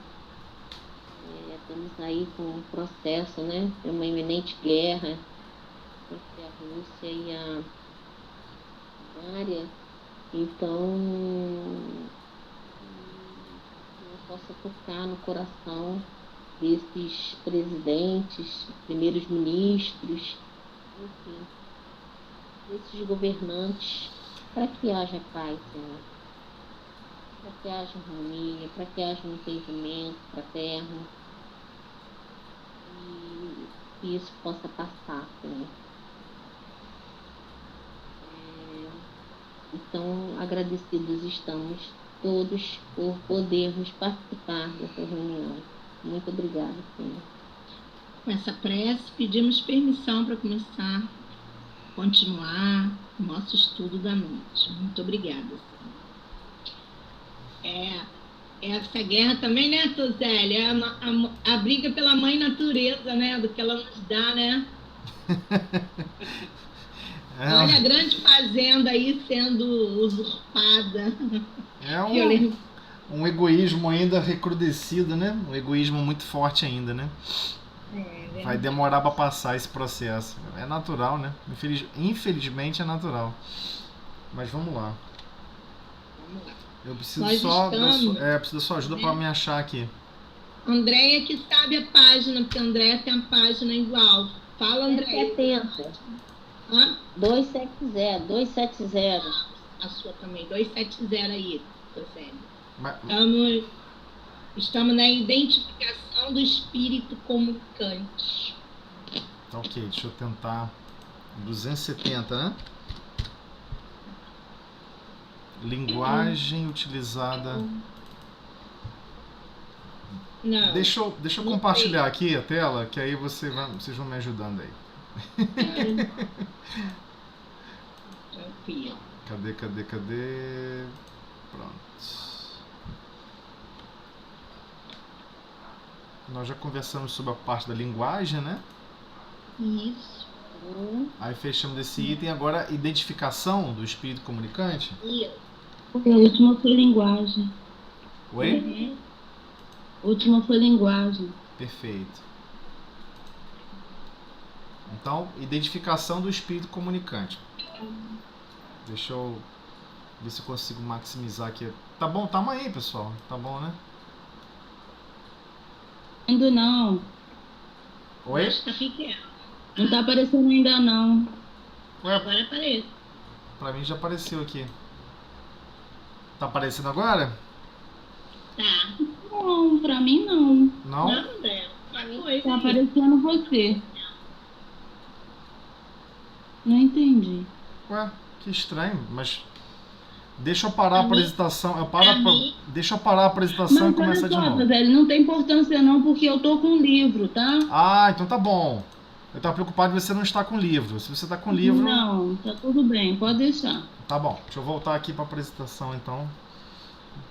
Estamos aí com um processo, né, de uma iminente guerra entre a Rússia e a Bulgária. Então, eu possa tocar no coração desses presidentes, primeiros ministros, enfim, desses governantes, para que haja paz, Senhor, para que haja harmonia, para que haja um entendimento fraterno, e que isso possa passar, Senhor. Então, agradecidos estamos todos por podermos participar dessa reunião. Muito obrigada, Senhor. Com essa prece, pedimos permissão para começar a continuar o nosso estudo da noite. Muito obrigada, Senhor. Essa guerra também, né, Tosélia? A briga pela mãe natureza, né? Do que ela nos dá, né? Olha a grande fazenda aí sendo usurpada. Um egoísmo ainda recrudescido, né? Um egoísmo muito forte ainda, né? Vai demorar para passar esse processo. É natural, né? Infelizmente é natural. Mas vamos lá. Eu preciso preciso da sua ajuda para me achar aqui. Andréia que sabe a página, porque a Andréia tem a página igual. Fala, Andréia. 70. 270. A sua também, 270 aí, Estamos na identificação do espírito comunicante. Tá, ok, deixa eu tentar. 270, né? Linguagem utilizada. Não. Deixa eu compartilhar aqui a tela, que aí vocês vão me ajudando aí. Cadê? Pronto. Nós já conversamos sobre a parte da linguagem, né? Isso. Aí fechamos esse item. Agora, identificação do espírito comunicante. Isso. A última foi linguagem. Oi? A última foi linguagem. Perfeito. Então, identificação do espírito comunicante. Deixa eu ver se eu consigo maximizar aqui. Tá bom? Tamo aí, pessoal. Tá bom, né? Ainda não. Oi? Acho que tá pequeno. Não tá aparecendo ainda não. Ué, Agora aparece. pra mim já apareceu aqui. Tá aparecendo agora? Tá. Não, pra mim não. Não? Não, André. Tá Tá aparecendo você. Não entendi. Ué, que estranho, mas deixa eu parar a apresentação. Deixa eu parar a apresentação Mas e começar olha de só, novo. velho, não tem importância não, porque eu tô com o livro, tá? Ah, então tá bom. Eu tava preocupado de você não estar com livro. Se você tá com livro... Não, tá tudo bem, pode deixar. Tá bom, deixa eu voltar aqui para a apresentação então.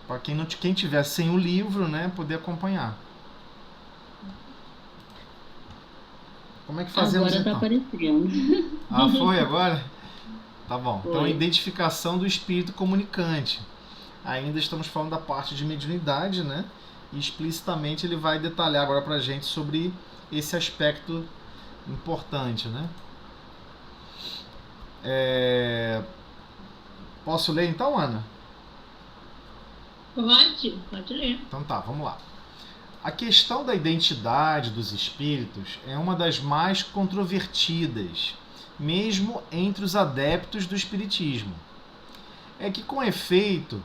Para quem tiver sem o livro, né, poder acompanhar. Como é que fazemos Agora então? tá aparecendo. Ah, foi agora? Tá bom. Foi. Então, identificação do espírito comunicante. Ainda estamos falando da parte de mediunidade, né? E explicitamente ele vai detalhar agora pra gente sobre esse aspecto importante, né? Posso ler então, Ana? Pode ler. Então tá, vamos lá. A questão da identidade dos espíritos é uma das mais controvertidas, mesmo entre os adeptos do espiritismo. É que, com efeito,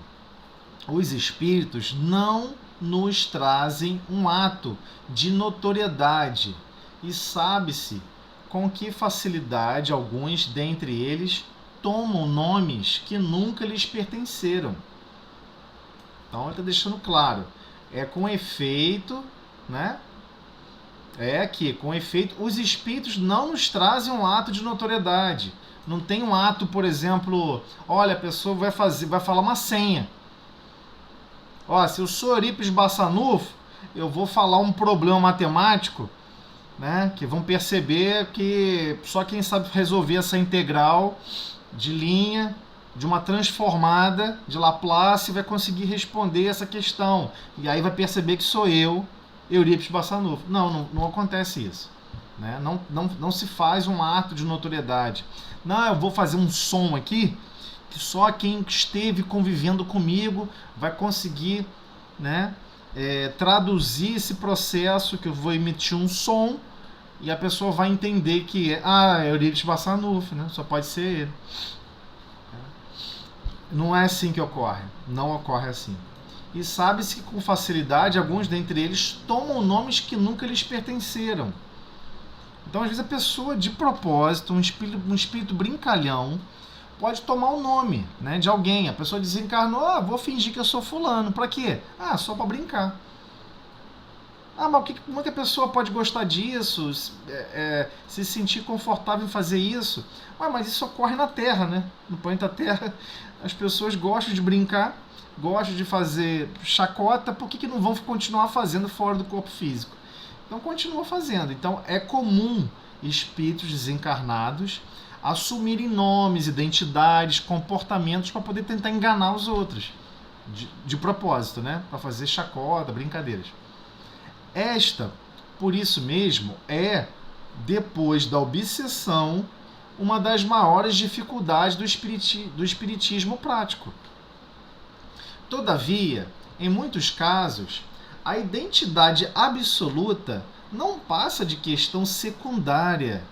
os espíritos não nos trazem um ato de notoriedade e sabe-se com que facilidade alguns dentre eles tomam nomes que nunca lhes pertenceram. Então ele está deixando claro, com efeito, né? Com efeito, os espíritos não nos trazem um ato de notoriedade. Não tem um ato, por exemplo, olha, a pessoa vai falar uma senha. Ó, se eu sou Eurípides Bassanufo, eu vou falar um problema matemático, né, que vão perceber que só quem sabe resolver essa integral de linha de uma transformada de Laplace vai conseguir responder essa questão. E aí vai perceber que sou eu, Eurípides Bassanufo. Não acontece isso. Né? Não se faz um ato de notoriedade. Não, eu vou fazer um som aqui que só quem esteve convivendo comigo vai conseguir, né, traduzir esse processo, que eu vou emitir um som e a pessoa vai entender que é Eurípides Bassanufo, né? Só pode ser ele. Não é assim que ocorre. Não ocorre assim. E sabe-se que com facilidade alguns dentre eles tomam nomes que nunca lhes pertenceram. Então, às vezes, a pessoa, de propósito, um espírito brincalhão, pode tomar o nome, né, de alguém. A pessoa desencarnou, vou fingir que eu sou fulano. Pra quê? Só pra brincar. Mas como é que a pessoa pode gostar disso, se sentir confortável em fazer isso? Mas isso ocorre na Terra, né? No planeta Terra, as pessoas gostam de brincar, gostam de fazer chacota, por que não vão continuar fazendo fora do corpo físico? Então continua fazendo. Então é comum espíritos desencarnados assumirem nomes, identidades, comportamentos para poder tentar enganar os outros, de propósito, né? Para fazer chacota, brincadeiras. Esta, por isso mesmo, depois da obsessão, uma das maiores dificuldades do espiritismo prático. Todavia, em muitos casos, a identidade absoluta não passa de questão secundária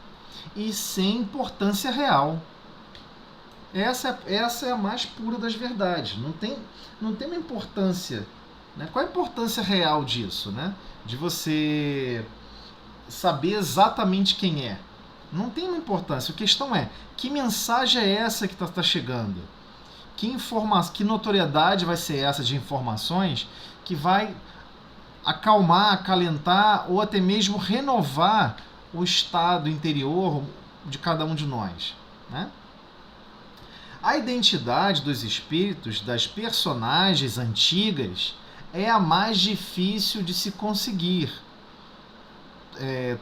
e sem importância real. Essa é a mais pura das verdades. Não tem uma importância, né? Qual a importância real disso, né? De você saber exatamente quem é? Não tem uma importância. A questão é, que mensagem é essa que está chegando? Que notoriedade vai ser essa de informações que vai acalmar, acalentar ou até mesmo renovar o estado interior de cada um de nós, né? A identidade dos espíritos, das personagens antigas, é a mais difícil de se conseguir,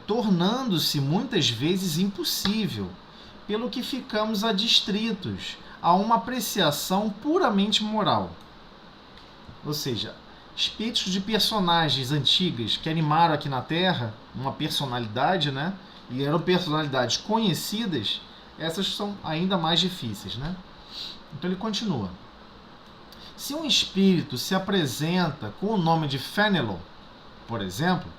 tornando-se muitas vezes impossível, pelo que ficamos adstritos a uma apreciação puramente moral. Ou seja, espíritos de personagens antigas que animaram aqui na Terra uma personalidade, né? E eram personalidades conhecidas, essas são ainda mais difíceis, né? Então ele continua. Se um espírito se apresenta com o nome de Fénelon, por exemplo,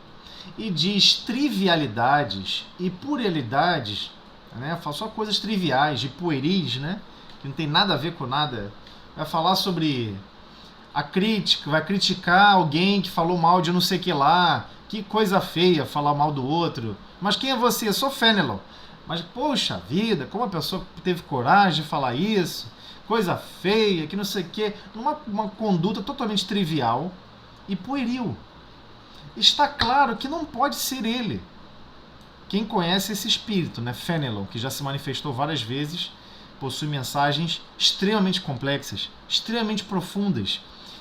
e diz trivialidades e puerilidades, né? Fala só coisas triviais, de pueris, né? Que não tem nada a ver com nada. Vai falar sobre a crítica, vai criticar alguém que falou mal de não sei o que lá, que coisa feia falar mal do outro. Mas quem é você? Eu sou Fénelon. Mas, poxa vida, como a pessoa teve coragem de falar isso? Coisa feia, que não sei o que. Uma conduta totalmente trivial e pueril. Está claro que não pode ser ele. Quem conhece esse espírito, né? Fénelon, que já se manifestou várias vezes, possui mensagens extremamente complexas, extremamente profundas,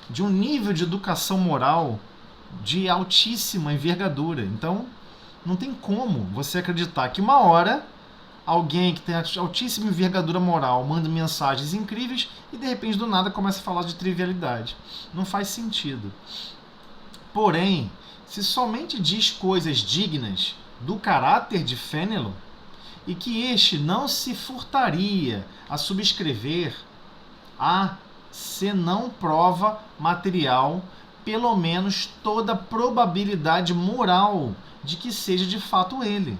de um nível de educação moral de altíssima envergadura. Então, não tem como você acreditar que uma hora alguém que tem altíssima envergadura moral manda mensagens incríveis e de repente do nada começa a falar de trivialidade. Não faz sentido. Porém, se somente diz coisas dignas do caráter de Fénelon e que este não se furtaria a subscrever, senão prova material, pelo menos toda probabilidade moral de que seja de fato ele.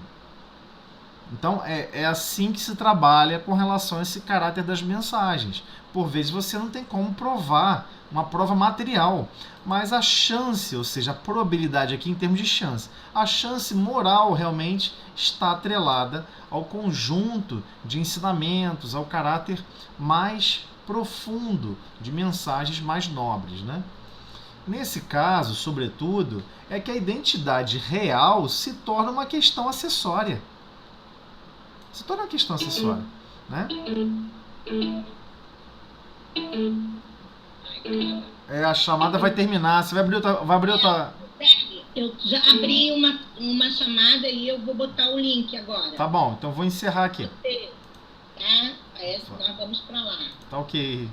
Então é assim que se trabalha com relação a esse caráter das mensagens. Por vezes você não tem como provar uma prova material, mas a chance, ou seja, a probabilidade aqui em termos de chance, a chance moral realmente está atrelada ao conjunto de ensinamentos, ao caráter mais profundo de mensagens mais nobres, né? Nesse caso, sobretudo, é que a identidade real se torna uma questão acessória. Se torna uma questão acessória. né? A chamada vai terminar. Você vai abrir outra... Eu já abri uma chamada e eu vou botar o link agora. Tá bom, então eu vou encerrar aqui. Tá? Aí nós vamos pra lá. Tá ok.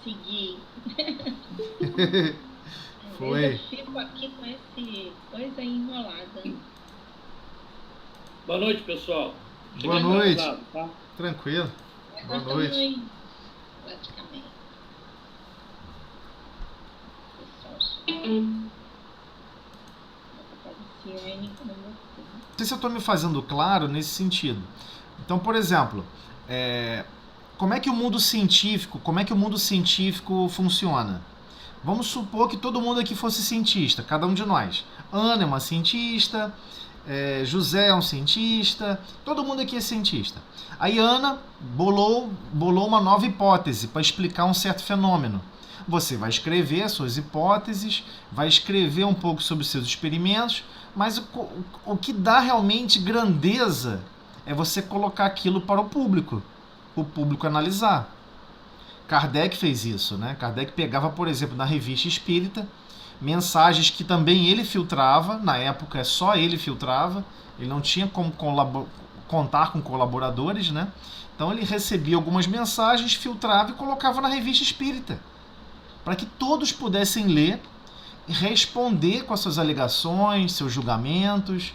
Seguir. Foi. Eu fico aqui com esse coisa enrolada. Boa noite, pessoal. Boa noite. Atrasado, tá? Tranquilo. Boa Nós noite. estamos aí, praticamente. Não sei se eu estou me fazendo claro nesse sentido. Então, por exemplo, como é que o mundo científico funciona? Vamos supor que todo mundo aqui fosse cientista, cada um de nós. Ana é uma cientista, José é um cientista, todo mundo aqui é cientista. Aí Ana bolou uma nova hipótese para explicar um certo fenômeno. Você vai escrever as suas hipóteses, vai escrever um pouco sobre os seus experimentos, mas o que dá realmente grandeza é você colocar aquilo para o público analisar. Kardec fez isso, né? Kardec pegava, por exemplo, na Revista Espírita, mensagens que também ele filtrava, na época só ele filtrava, ele não tinha como contar com colaboradores, né? Então ele recebia algumas mensagens, filtrava e colocava na Revista Espírita, para que todos pudessem ler e responder com as suas alegações, seus julgamentos,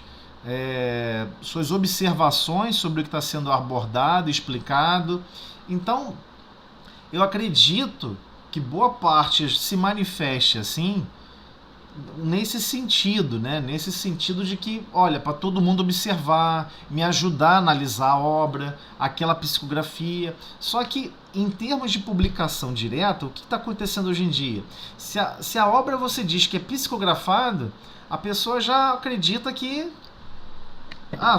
suas observações sobre o que está sendo abordado, explicado. Então, eu acredito que boa parte se manifeste assim, nesse sentido, né? Nesse sentido de que, olha, para todo mundo observar, me ajudar a analisar a obra, aquela psicografia. Só que, em termos de publicação direta, o que está acontecendo hoje em dia? Se a obra você diz que é psicografada, a pessoa já acredita que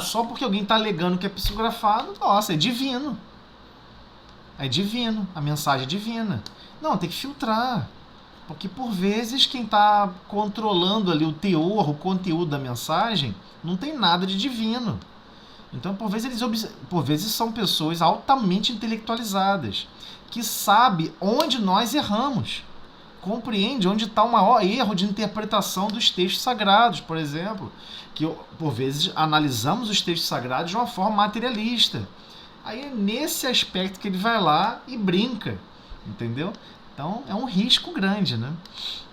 só porque alguém está alegando que é psicografado, nossa, é divino. É divino, a mensagem é divina. Não, tem que filtrar. Porque, por vezes, quem está controlando ali o teor, o conteúdo da mensagem, não tem nada de divino. Então, por vezes são pessoas altamente intelectualizadas, que sabem onde nós erramos. Compreende onde está o maior erro de interpretação dos textos sagrados, por exemplo. Que, por vezes, analisamos os textos sagrados de uma forma materialista. Aí é nesse aspecto que ele vai lá e brinca, entendeu? Então é um risco grande, né?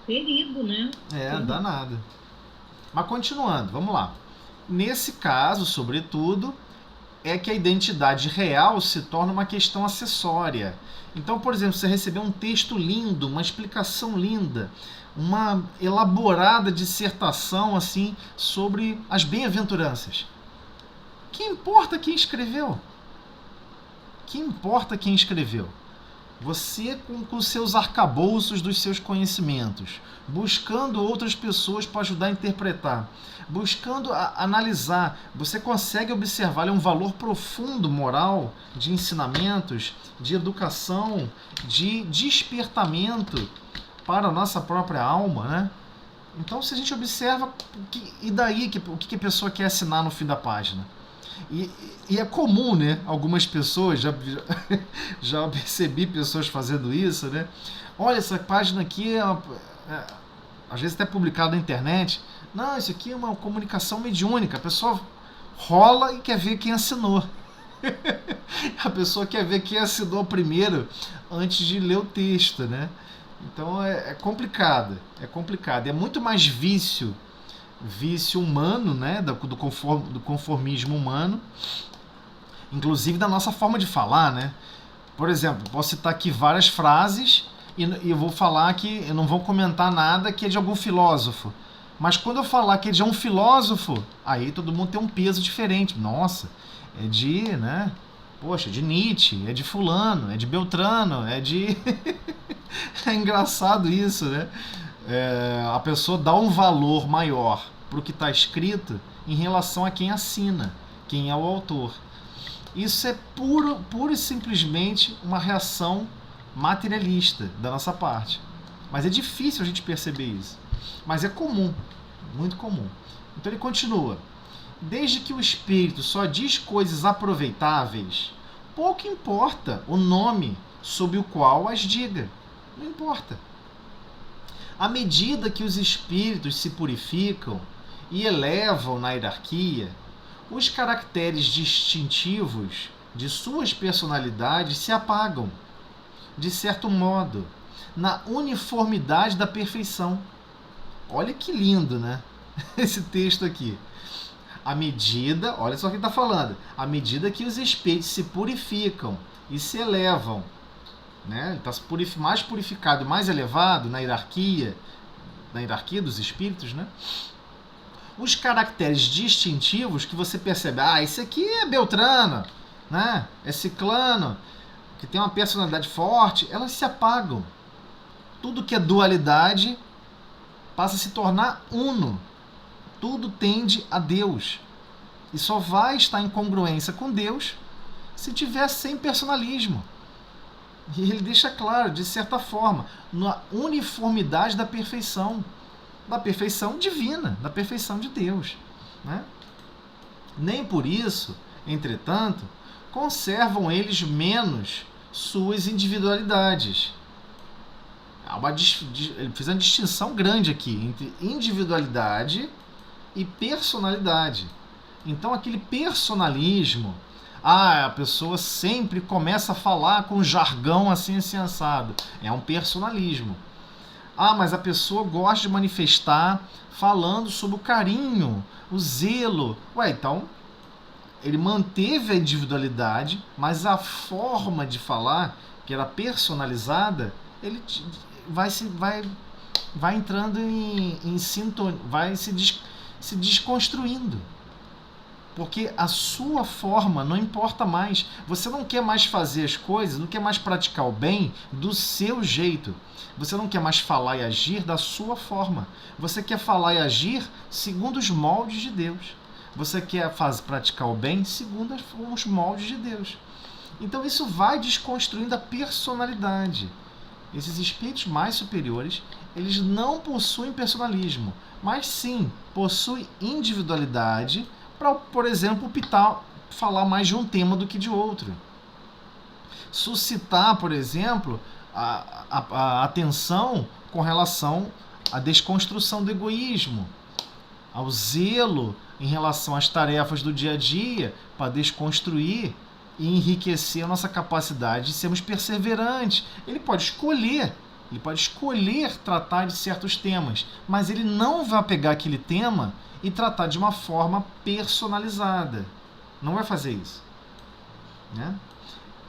Perigo, né? Danado. Mas continuando, vamos lá. Nesse caso, sobretudo, é que a identidade real se torna uma questão acessória. Então, por exemplo, você recebeu um texto lindo, uma explicação linda, uma elaborada dissertação assim sobre as bem-aventuranças. Que importa quem escreveu? Que importa quem escreveu? Você com os seus arcabouços dos seus conhecimentos, buscando outras pessoas para ajudar a interpretar, buscando analisar, você consegue observar um valor profundo moral, de ensinamentos, de educação, de despertamento para a nossa própria alma, né? Então, se a gente observa, e daí o que a pessoa quer assinar no fim da página? E é comum, né? Algumas pessoas, já percebi pessoas fazendo isso, né? Olha, essa página aqui às vezes até publicada na internet. Não, isso aqui é uma comunicação mediúnica. A pessoa rola e quer ver quem assinou. A pessoa quer ver quem assinou primeiro antes de ler o texto, né? Então é complicado. É complicado. É muito mais vício humano, né? Do conformismo humano, inclusive da nossa forma de falar, né? Por exemplo, posso citar aqui várias frases e eu vou falar que eu não vou comentar nada que é de algum filósofo. Mas quando eu falar que ele já é um filósofo, aí todo mundo tem um peso diferente. Nossa, é de, né? Poxa, é de Nietzsche, é de fulano, é de Beltrano, é de... É engraçado isso, né? A pessoa dá um valor maior para o que está escrito em relação a quem assina, quem é o autor. Isso é puro e simplesmente uma reação materialista da nossa parte. Mas é difícil a gente perceber isso. Mas é comum, muito comum. Então ele continua. Desde que o espírito só diz coisas aproveitáveis, pouco importa o nome sob o qual as diga. Não importa. À medida que os espíritos se purificam e elevam na hierarquia, os caracteres distintivos de suas personalidades se apagam, de certo modo, na uniformidade da perfeição. Olha que lindo, né? Esse texto aqui. À medida, olha só o que ele está falando, à medida que os espíritos se purificam e se elevam, né? Ele está mais purificado, mais elevado na hierarquia dos espíritos, né? Os caracteres distintivos que você percebe, esse aqui é Beltrano, né? É Ciclano, que tem uma personalidade forte, elas se apagam. Tudo que é dualidade passa a se tornar uno. Tudo tende a Deus. E só vai estar em congruência com Deus se tiver sem personalismo. E ele deixa claro, de certa forma, na uniformidade da perfeição divina, da perfeição de Deus, né? Nem por isso, entretanto, conservam eles menos suas individualidades. Ele fez uma distinção grande aqui entre individualidade e personalidade. Então aquele personalismo, a pessoa sempre começa a falar com jargão assim assado, é um personalismo. Mas a pessoa gosta de manifestar falando sobre o carinho, o zelo. Então ele manteve a individualidade, mas a forma de falar, que era personalizada, ele vai entrando em sintonia, vai se desconstruindo. Porque a sua forma não importa mais. Você não quer mais fazer as coisas, não quer mais praticar o bem do seu jeito. Você não quer mais falar e agir da sua forma. Você quer falar e agir segundo os moldes de Deus. Você quer praticar o bem segundo os moldes de Deus. Então isso vai desconstruindo a personalidade. Esses espíritos mais superiores, eles não possuem personalismo, mas sim possuem individualidade para, por exemplo, falar mais de um tema do que de outro. Suscitar, por exemplo, a atenção com relação à desconstrução do egoísmo, ao zelo em relação às tarefas do dia a dia, para desconstruir e enriquecer a nossa capacidade de sermos perseverantes. Ele pode escolher tratar de certos temas, mas ele não vai pegar aquele tema e tratar de uma forma personalizada. Não vai fazer isso, né?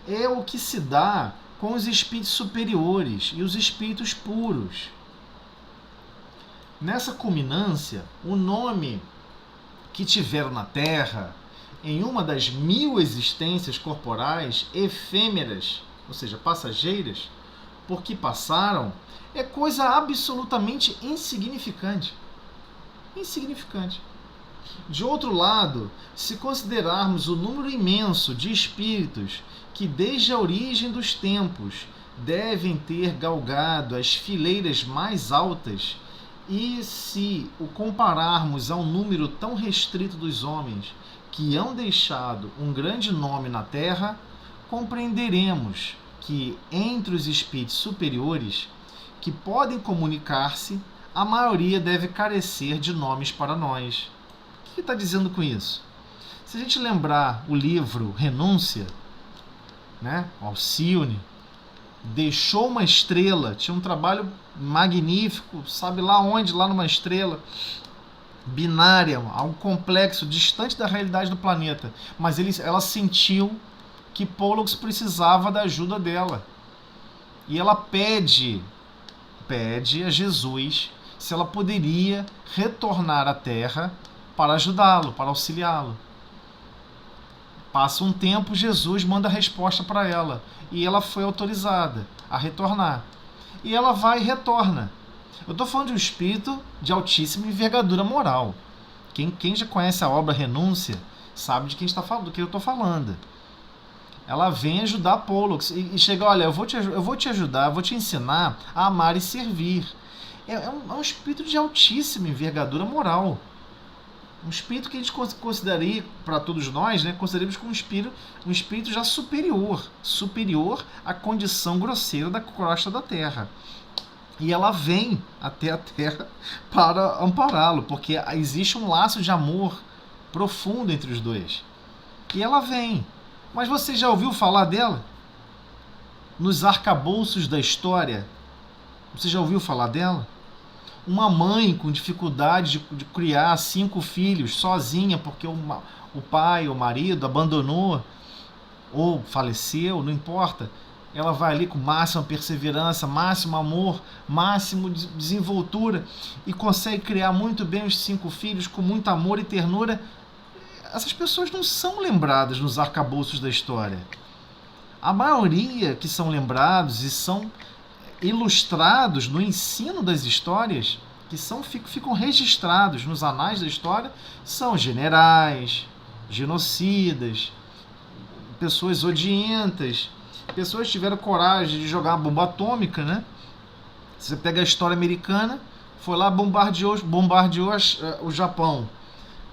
É o que se dá com os espíritos superiores e os espíritos puros. Nessa culminância, o nome que tiveram na Terra, em uma das 1000 existências corporais efêmeras, ou seja, passageiras, por que passaram, é coisa absolutamente insignificante. Insignificante. De outro lado, se considerarmos o número imenso de espíritos que desde a origem dos tempos devem ter galgado as fileiras mais altas, e se o compararmos ao número tão restrito dos homens que hão deixado um grande nome na Terra, compreenderemos que entre os espíritos superiores que podem comunicar-se, a maioria deve carecer de nomes para nós. O que está dizendo com isso? Se a gente lembrar o livro Renúncia, né, Alcione, deixou uma estrela, tinha um trabalho magnífico, sabe lá onde, lá numa estrela binária, algo complexo, distante da realidade do planeta, mas ela sentiu que Pollux precisava da ajuda dela, e ela pede a Jesus se ela poderia retornar à Terra para ajudá-lo, para auxiliá-lo. Passa um tempo, Jesus manda a resposta para ela e ela foi autorizada a retornar. E ela vai e retorna. Eu estou falando de um espírito de altíssima envergadura moral. Quem já conhece a obra Renúncia sabe de quem está falando, do que eu estou falando. Ela vem ajudar Pollux e chega, olha, eu vou te ajudar, eu vou te ensinar a amar e servir. É um espírito de altíssima envergadura moral. Um espírito que a gente consideraria, para todos nós, né, consideramos como um espírito já superior à condição grosseira da crosta da Terra. E ela vem até a Terra para ampará-lo, porque existe um laço de amor profundo entre os dois. E ela vem. Mas você já ouviu falar dela? Nos arcabouços da história? Você já ouviu falar dela? Uma mãe com dificuldade de criar 5 filhos sozinha porque o pai, o marido abandonou ou faleceu, não importa. Ela vai ali com máxima perseverança, máximo amor, máximo desenvoltura e consegue criar muito bem os 5 filhos com muito amor e ternura. Essas pessoas não são lembradas nos arcabouços da história. A maioria que são lembrados e são ilustrados no ensino das histórias, que ficam registrados nos anais da história, são generais, genocidas, pessoas odientas, pessoas que tiveram coragem de jogar uma bomba atômica, né? Você pega a história americana, foi lá, bombardeou o Japão.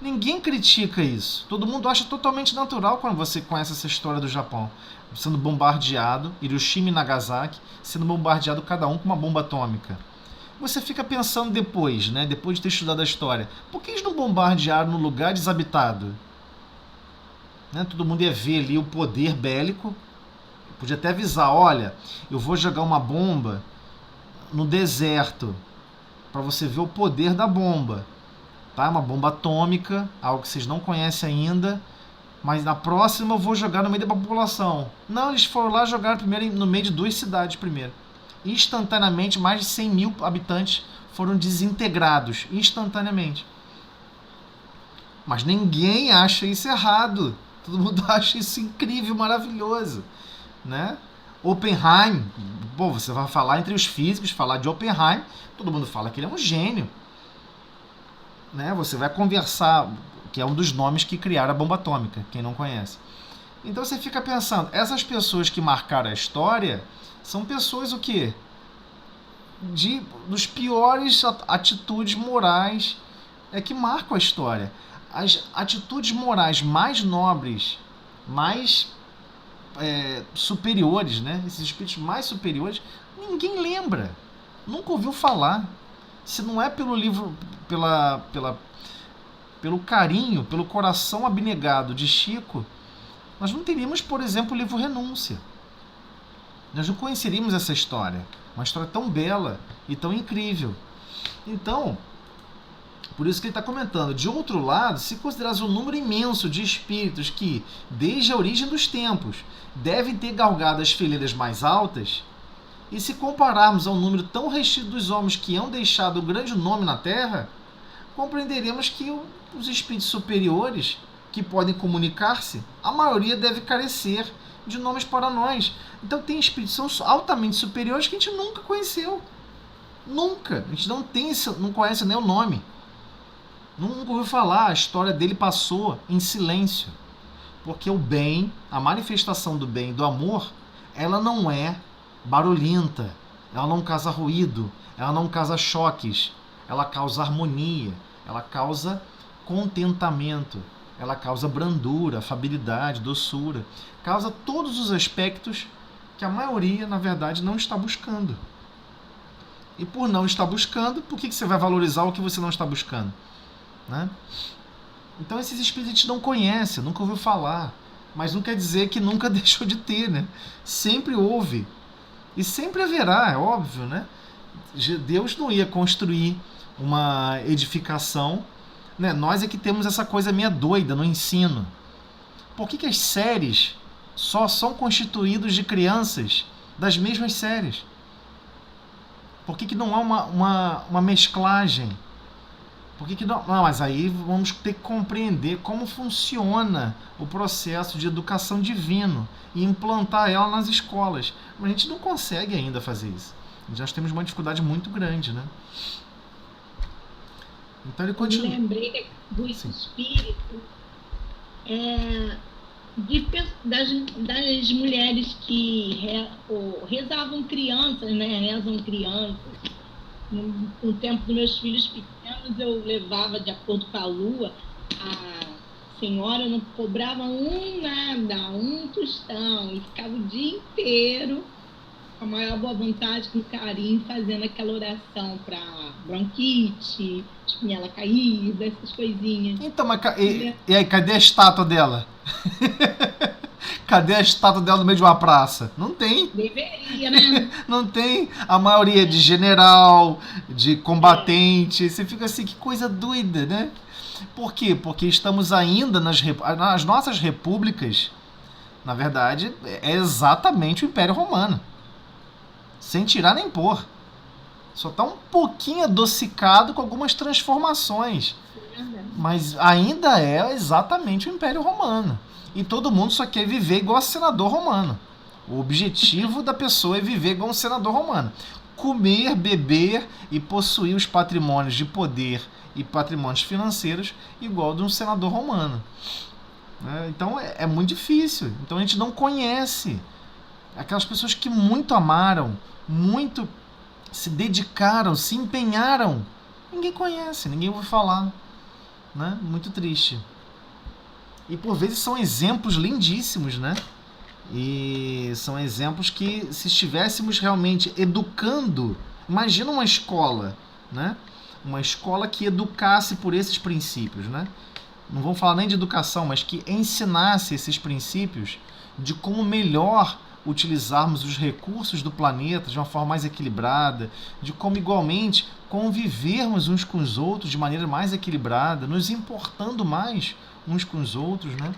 Ninguém critica isso. Todo mundo acha totalmente natural quando você conhece essa história do Japão. Sendo bombardeado, Hiroshima e Nagasaki, sendo bombardeado cada um com uma bomba atômica. Você fica pensando depois, né? Depois de ter estudado a história, por que eles não bombardearam no lugar desabitado? Né? Todo mundo ia ver ali o poder bélico. Podia até avisar, olha, eu vou jogar uma bomba no deserto, para você ver o poder da bomba. Tá? Uma bomba atômica, algo que vocês não conhecem ainda, mas na próxima eu vou jogar no meio da população. Não, eles foram lá jogar primeiro no meio de 2 cidades primeiro. Instantaneamente, mais de 100 mil habitantes foram desintegrados, instantaneamente. Mas ninguém acha isso errado. Todo mundo acha isso incrível, maravilhoso. Né? Oppenheim, pô, você vai falar entre os físicos, falar de Oppenheim, todo mundo fala que ele é um gênio. Né? Você vai conversar, que é um dos nomes que criaram a bomba atômica, quem não conhece. Então você fica pensando, essas pessoas que marcaram a história são pessoas o quê? Dos piores atitudes morais que marcam a história. As atitudes morais mais nobres, mais superiores, né? Esses espíritos mais superiores, ninguém lembra, nunca ouviu falar. Se não é pelo livro, pelo carinho, pelo coração abnegado de Chico, nós não teríamos, por exemplo, o livro Renúncia. Nós não conheceríamos essa história. Uma história tão bela e tão incrível. Então, por isso que ele está comentando. De outro lado, se considerar um número imenso de espíritos que, desde a origem dos tempos, devem ter galgado as fileiras mais altas, e se compararmos ao número tão restrito dos homens que hão deixado um grande nome na Terra, compreenderemos que os espíritos superiores, que podem comunicar-se, a maioria deve carecer de nomes para nós. Então tem espíritos que são altamente superiores que a gente nunca conheceu. Nunca. A gente não conhece nem o nome. Nunca ouviu falar. A história dele passou em silêncio. Porque o bem, a manifestação do bem e do amor, ela não é barulhenta, ela não causa ruído, ela não causa choques, ela causa harmonia, ela causa contentamento, ela causa brandura, afabilidade, doçura, causa todos os aspectos que a maioria, na verdade, não está buscando. E por não estar buscando, por que você vai valorizar o que você não está buscando? Né? Então esses espíritos a gente não conhece, nunca ouviu falar, mas não quer dizer que nunca deixou de ter, né? Sempre houve. E sempre haverá, é óbvio, né? Deus não ia construir uma edificação, né? Nós é que temos essa coisa meio doida no ensino. Por que as séries só são constituídas de crianças das mesmas séries? Por que não há uma mesclagem? Por que não? Não, mas aí vamos ter que compreender como funciona o processo de educação divino e implantar ela nas escolas. Mas a gente não consegue ainda fazer isso. Nós temos uma dificuldade muito grande, né? Então ele continua. Eu lembrei do espírito das mulheres que rezavam crianças, né? Rezam crianças. No tempo dos meus filhos pequenos, eu levava, de acordo com a lua, a senhora não cobrava um tostão, e ficava o dia inteiro, com a maior boa vontade, com carinho, fazendo aquela oração para bronquite, espinhela caída, essas coisinhas. Então, mas e aí, cadê a estátua dela? Cadê a estátua dela no meio de uma praça? Não tem. Deveria, né? Não tem. A maioria de general, de combatente. Você fica assim, que coisa doida, né? Por quê? Porque estamos ainda nas nossas repúblicas. Na verdade, é exatamente o Império Romano. Sem tirar nem pôr. Só está um pouquinho adocicado com algumas transformações. Mas ainda é exatamente o Império Romano. E todo mundo só quer viver igual a senador romano. O objetivo da pessoa é viver igual um senador romano. Comer, beber e possuir os patrimônios de poder e patrimônios financeiros igual de um senador romano. Então é muito difícil. Então a gente não conhece aquelas pessoas que muito amaram, muito se dedicaram, se empenharam. Ninguém conhece, ninguém ouve falar. Né? Muito triste. E por vezes são exemplos lindíssimos, né? E são exemplos que, se estivéssemos realmente educando, imagina uma escola, né? Uma escola que educasse por esses princípios, né? Não vamos falar nem de educação, mas que ensinasse esses princípios de como melhor utilizarmos os recursos do planeta de uma forma mais equilibrada, de como igualmente convivermos uns com os outros de maneira mais equilibrada, nos importando mais uns com os outros, né?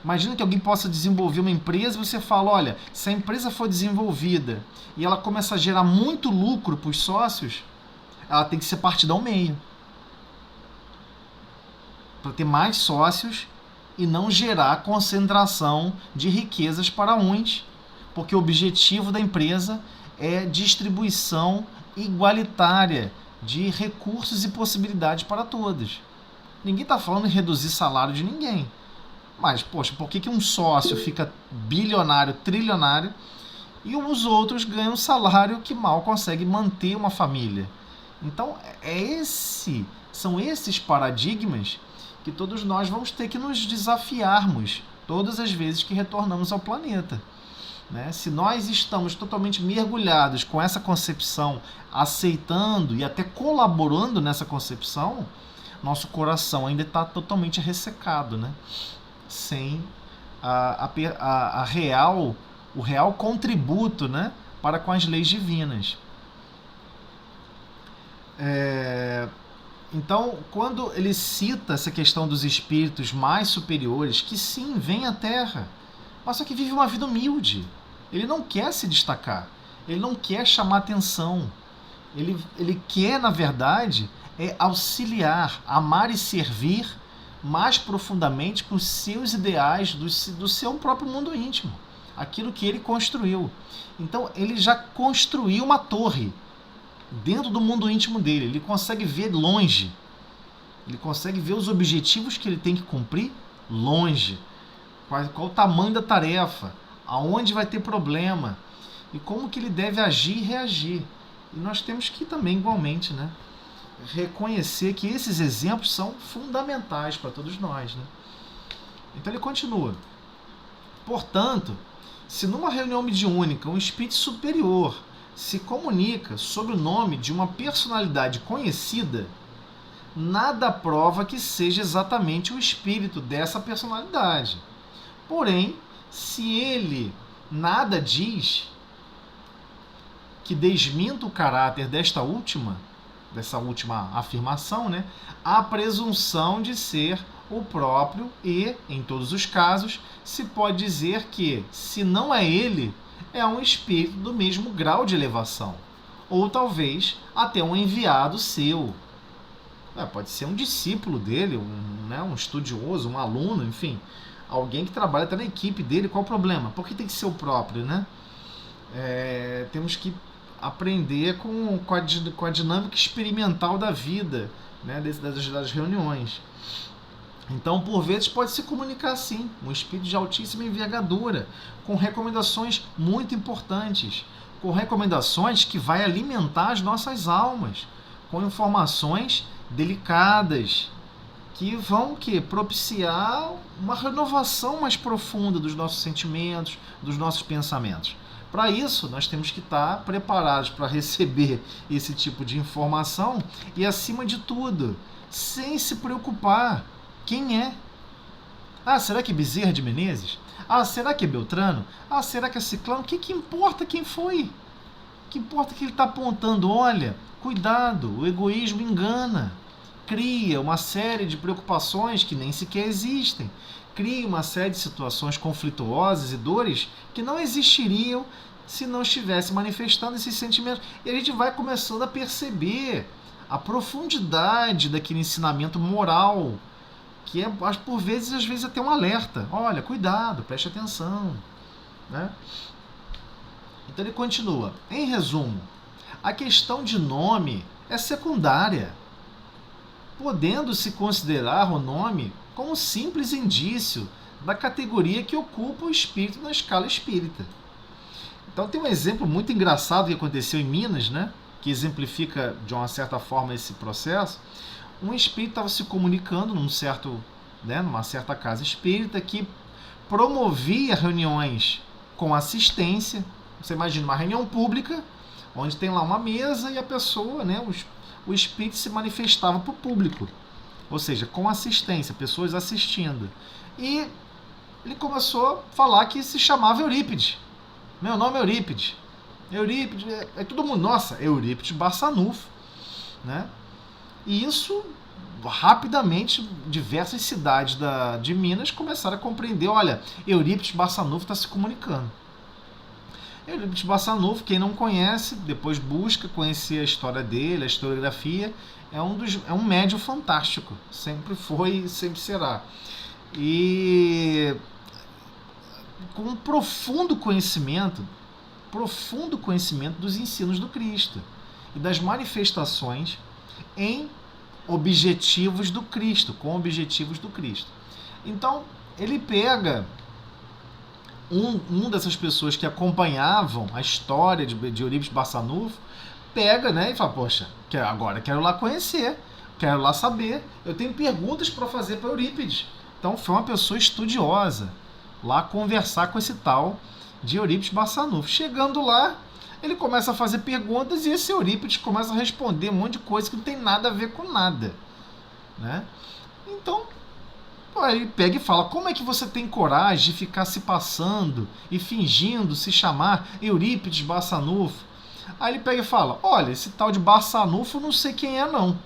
Imagina que alguém possa desenvolver uma empresa e você fala, olha, se a empresa for desenvolvida e ela começa a gerar muito lucro para os sócios, ela tem que ser partida ao meio. Para ter mais sócios e não gerar concentração de riquezas para uns, porque o objetivo da empresa é distribuição igualitária de recursos e possibilidades para todos. Ninguém está falando em reduzir salário de ninguém. Mas, poxa, por que um sócio fica bilionário, trilionário e os outros ganham um salário que mal consegue manter uma família? Então, são esses paradigmas que todos nós vamos ter que nos desafiarmos todas as vezes que retornamos ao planeta. Né? Se nós estamos totalmente mergulhados com essa concepção, aceitando e até colaborando nessa concepção, nosso coração ainda está totalmente ressecado, né? Sem o real contributo, né? Para com as leis divinas. Então, quando ele cita essa questão dos espíritos mais superiores, que sim, vêm à Terra, mas só que vive uma vida humilde. Ele não quer se destacar, ele não quer chamar atenção, ele quer, na verdade, auxiliar, amar e servir mais profundamente com os seus ideais do seu próprio mundo íntimo, aquilo que ele construiu. Então, ele já construiu uma torre dentro do mundo íntimo dele, ele consegue ver longe, ele consegue ver os objetivos que ele tem que cumprir longe, qual o tamanho da tarefa, aonde vai ter problema e como que ele deve agir e reagir. E nós temos que também, igualmente, né, reconhecer que esses exemplos são fundamentais para todos nós. Né? Então ele continua. Portanto, se numa reunião mediúnica um espírito superior se comunica sob o nome de uma personalidade conhecida, nada prova que seja exatamente o espírito dessa personalidade. Porém, se ele nada diz que desminta o caráter dessa última afirmação, né, há presunção de ser o próprio e, em todos os casos, se pode dizer que, se não é ele, é um espírito do mesmo grau de elevação, ou talvez até um enviado seu. Pode ser um discípulo dele, um estudioso, um aluno, enfim, alguém que trabalha até na equipe dele. Qual o problema? Por que tem que ser o próprio, né? Temos que aprender com a dinâmica experimental da vida, né, das reuniões. Então, por vezes, pode se comunicar assim, um espírito de altíssima envergadura, com recomendações muito importantes, com recomendações que vai alimentar as nossas almas, com informações delicadas, que vão propiciar uma renovação mais profunda dos nossos sentimentos, dos nossos pensamentos. Para isso, nós temos que estar preparados para receber esse tipo de informação e, acima de tudo, sem se preocupar quem é. Será que é Bezerra de Menezes? Será que é Beltrano? Será que é Ciclano? O que importa quem foi? O que importa que ele está apontando? Olha, cuidado, o egoísmo engana. Cria uma série de preocupações que nem sequer existem. Cria uma série de situações conflituosas e dores que não existiriam se não estivesse manifestando esses sentimentos. E a gente vai começando a perceber a profundidade daquele ensinamento moral, que por vezes, às vezes, até um alerta. Olha, cuidado, preste atenção. Né? Então ele continua. Em resumo, a questão de nome é secundária, podendo-se considerar o nome como um simples indício da categoria que ocupa o espírito na escala espírita. Então tem um exemplo muito engraçado que aconteceu em Minas, né, que exemplifica de uma certa forma esse processo. Um espírito estava se comunicando numa certa casa espírita que promovia reuniões com assistência. Você imagina uma reunião pública, onde tem lá uma mesa e a pessoa, né, o espírito se manifestava para o público, ou seja, com assistência, pessoas assistindo. E ele começou a falar que se chamava Eurípides. Meu nome é Eurípides. Eurípides, todo mundo, nossa, Eurípides Barçanufo, né? E isso, rapidamente, diversas cidades de Minas começaram a compreender, olha, Eurípides Barçanufo está se comunicando. Eurípides Barçanufo, quem não conhece, depois busca conhecer a história dele, a historiografia, é um médium fantástico, sempre foi e sempre será. E com um profundo conhecimento dos ensinos do Cristo e das manifestações em objetivos do Cristo, com objetivos do Cristo. Então, ele pega um dessas pessoas que acompanhavam a história de Eurípides Barçanufo, pega, né, e fala, poxa, agora quero lá conhecer, quero lá saber, eu tenho perguntas para fazer para Eurípides. Então foi uma pessoa estudiosa lá conversar com esse tal de Eurípides Barçanufo. Chegando lá, ele começa a fazer perguntas e esse Eurípides começa a responder um monte de coisa que não tem nada a ver com nada, né? Então, ele pega e fala, como é que você tem coragem de ficar se passando e fingindo se chamar Eurípides Barçanufo? Aí ele pega e fala, olha, esse tal de Barçanufo eu não sei quem é não,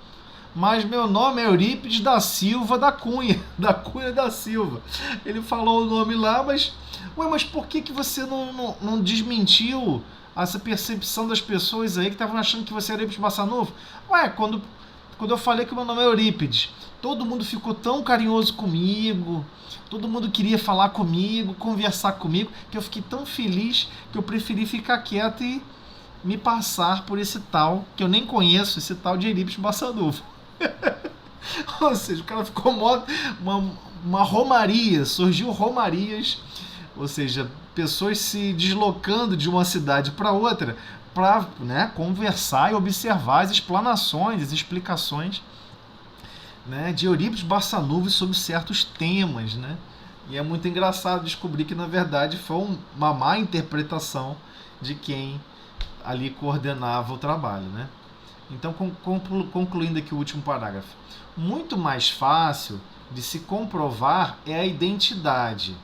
mas meu nome é Eurípides da Silva da Cunha da Silva. Ele falou o nome lá, mas por que você não desmentiu essa percepção das pessoas aí que estavam achando que você era Eurípides Barçanufo? Quando eu falei que o meu nome é Eurípides, todo mundo ficou tão carinhoso comigo, todo mundo queria falar comigo, conversar comigo, que eu fiquei tão feliz que eu preferi ficar quieto e me passar por esse tal, que eu nem conheço, esse tal de Eurípides Barçanufo. Ou seja, o cara ficou uma romaria, surgiu romarias, ou seja, pessoas se deslocando de uma cidade para outra para, né, conversar e observar as explanações, as explicações, né, de Eurípides Barçanufo sobre certos temas, né? E é muito engraçado descobrir que na verdade foi uma má interpretação de quem ali coordenava o trabalho, né? Então, concluindo aqui o último parágrafo, muito mais fácil de se comprovar é a identidade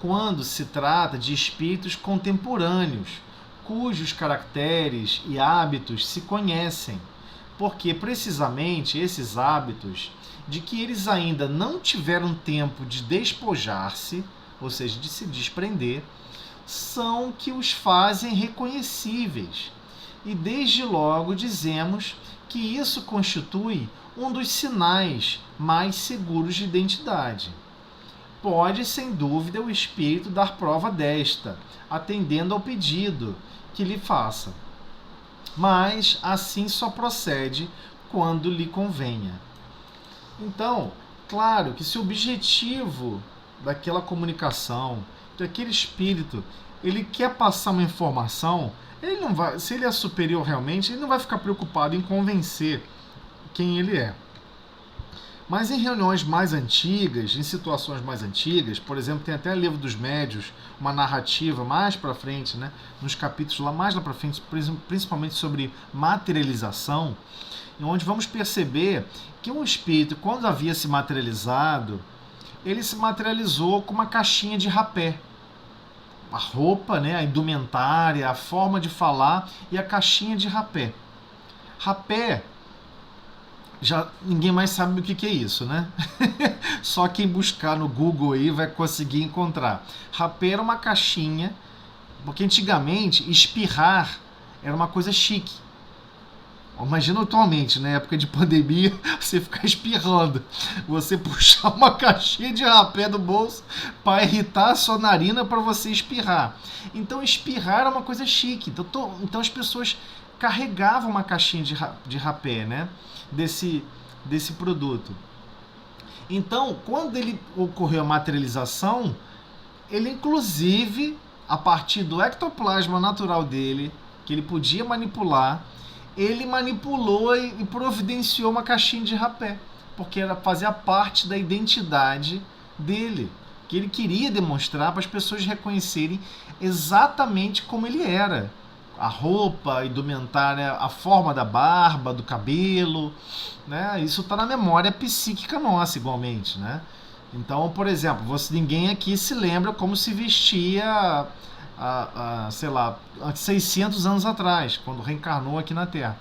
quando se trata de espíritos contemporâneos, cujos caracteres e hábitos se conhecem, porque precisamente esses hábitos, de que eles ainda não tiveram tempo de despojar-se, ou seja, de se desprender, são que os fazem reconhecíveis, e desde logo dizemos que isso constitui um dos sinais mais seguros de identidade. Pode, sem dúvida, o espírito dar prova desta, atendendo ao pedido que lhe faça. Mas assim só procede quando lhe convenha. Então, claro que se o objetivo daquela comunicação, daquele espírito, ele quer passar uma informação, ele não vai, se ele é superior realmente, ele não vai ficar preocupado em convencer quem ele é. Mas em reuniões mais antigas, em situações mais antigas, por exemplo, tem até Livro dos Médiuns, uma narrativa mais para frente, né, nos capítulos lá mais lá para frente, principalmente sobre materialização, onde vamos perceber que um espírito, quando havia se materializado, ele se materializou com uma caixinha de rapé. A roupa, né, a indumentária, a forma de falar e a caixinha de rapé. Rapé, já ninguém mais sabe o que é isso, né? Só quem buscar no Google aí vai conseguir encontrar. Rapé era uma caixinha, porque antigamente espirrar era uma coisa chique. Imagina atualmente, na época de pandemia, você ficar espirrando. Você puxar uma caixinha de rapé do bolso para irritar a sua narina para você espirrar. Então espirrar era uma coisa chique. Então as pessoas carregavam uma caixinha de rapé, né? Desse produto. Então, quando ele ocorreu a materialização, ele inclusive, a partir do ectoplasma natural dele, que ele podia manipular, ele manipulou e providenciou uma caixinha de rapé, porque fazia parte da identidade dele, que ele queria demonstrar para as pessoas reconhecerem exatamente como ele era. A roupa, a indumentária, a forma da barba, do cabelo, né? Isso está na memória psíquica nossa igualmente, né? Então, por exemplo, ninguém aqui se lembra como se vestia sei lá, há 600 anos atrás, quando reencarnou aqui na Terra.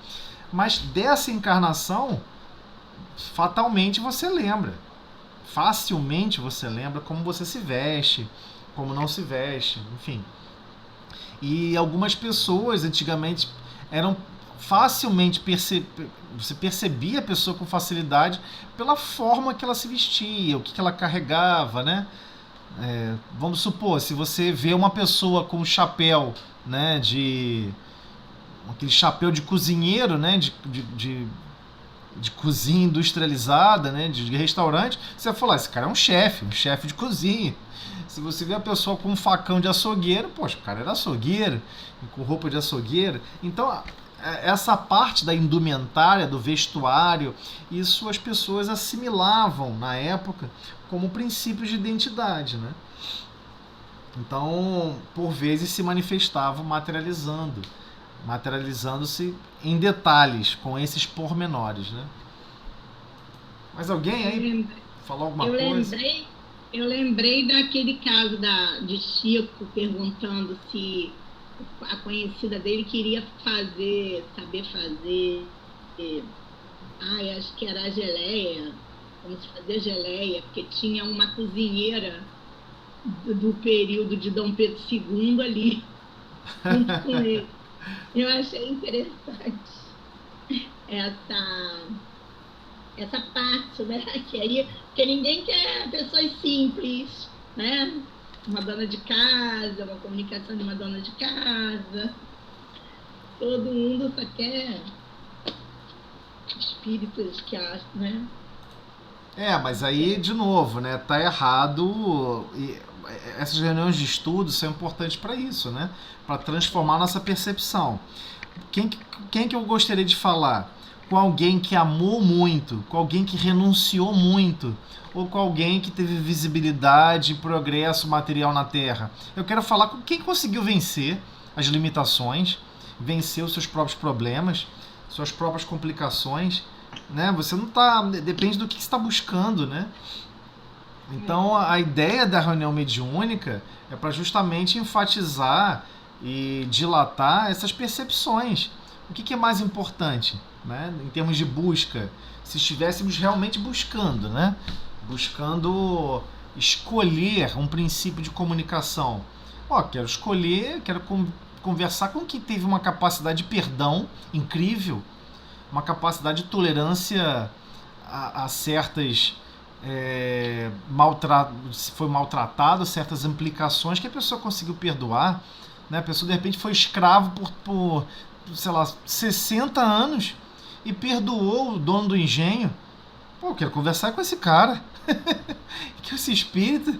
Mas dessa encarnação, fatalmente você lembra. Facilmente você lembra como você se veste, como não se veste, enfim. E algumas pessoas antigamente eram facilmente você percebia a pessoa com facilidade pela forma que ela se vestia, o que ela carregava, né? Vamos supor, se você vê uma pessoa com um chapéu, né, aquele chapéu de cozinheiro, né, de cozinha industrializada, né, de restaurante, você vai falar, esse cara é um chefe de cozinha. Se você vê a pessoa com um facão de açougueiro, poxa, o cara era açougueiro, com roupa de açougueiro. Então, essa parte da indumentária, do vestuário, isso as pessoas assimilavam na época como princípios de identidade, né? Então, por vezes se manifestavam materializando-se em detalhes, com esses pormenores, né? Mas alguém aí falou alguma coisa? Eu lembrei daquele caso de Chico perguntando se a conhecida dele queria saber fazer, acho que era a geleia, como se fazia geleia, porque tinha uma cozinheira do período de Dom Pedro II ali, junto com ele. Eu achei interessante essa parte, né? Porque ninguém quer pessoas simples, né? Uma dona de casa, uma comunicação de uma dona de casa. Todo mundo só quer espíritos que acham, né? Mas aí, de novo, né? Tá errado. E essas reuniões de estudo são importantes para isso, né? Para transformar nossa percepção. Quem que eu gostaria de falar? Com alguém que amou muito, com alguém que renunciou muito, ou com alguém que teve visibilidade e progresso material na Terra. Eu quero falar com quem conseguiu vencer as limitações, vencer os seus próprios problemas, suas próprias complicações, né? Você não tá... Depende do que você está buscando, né? Então, a ideia da reunião mediúnica é para justamente enfatizar e dilatar essas percepções. O que é mais importante, né? Em termos de busca, se estivéssemos realmente buscando, né? Buscando escolher um princípio de comunicação. Quero escolher, quero conversar com quem teve uma capacidade de perdão incrível, uma capacidade de tolerância a certas foi maltratado, certas implicações que a pessoa conseguiu perdoar, né? A pessoa de repente foi escravo por sei lá, 60 anos e perdoou o dono do engenho. Pô, eu quero conversar com esse cara. Que esse espírito,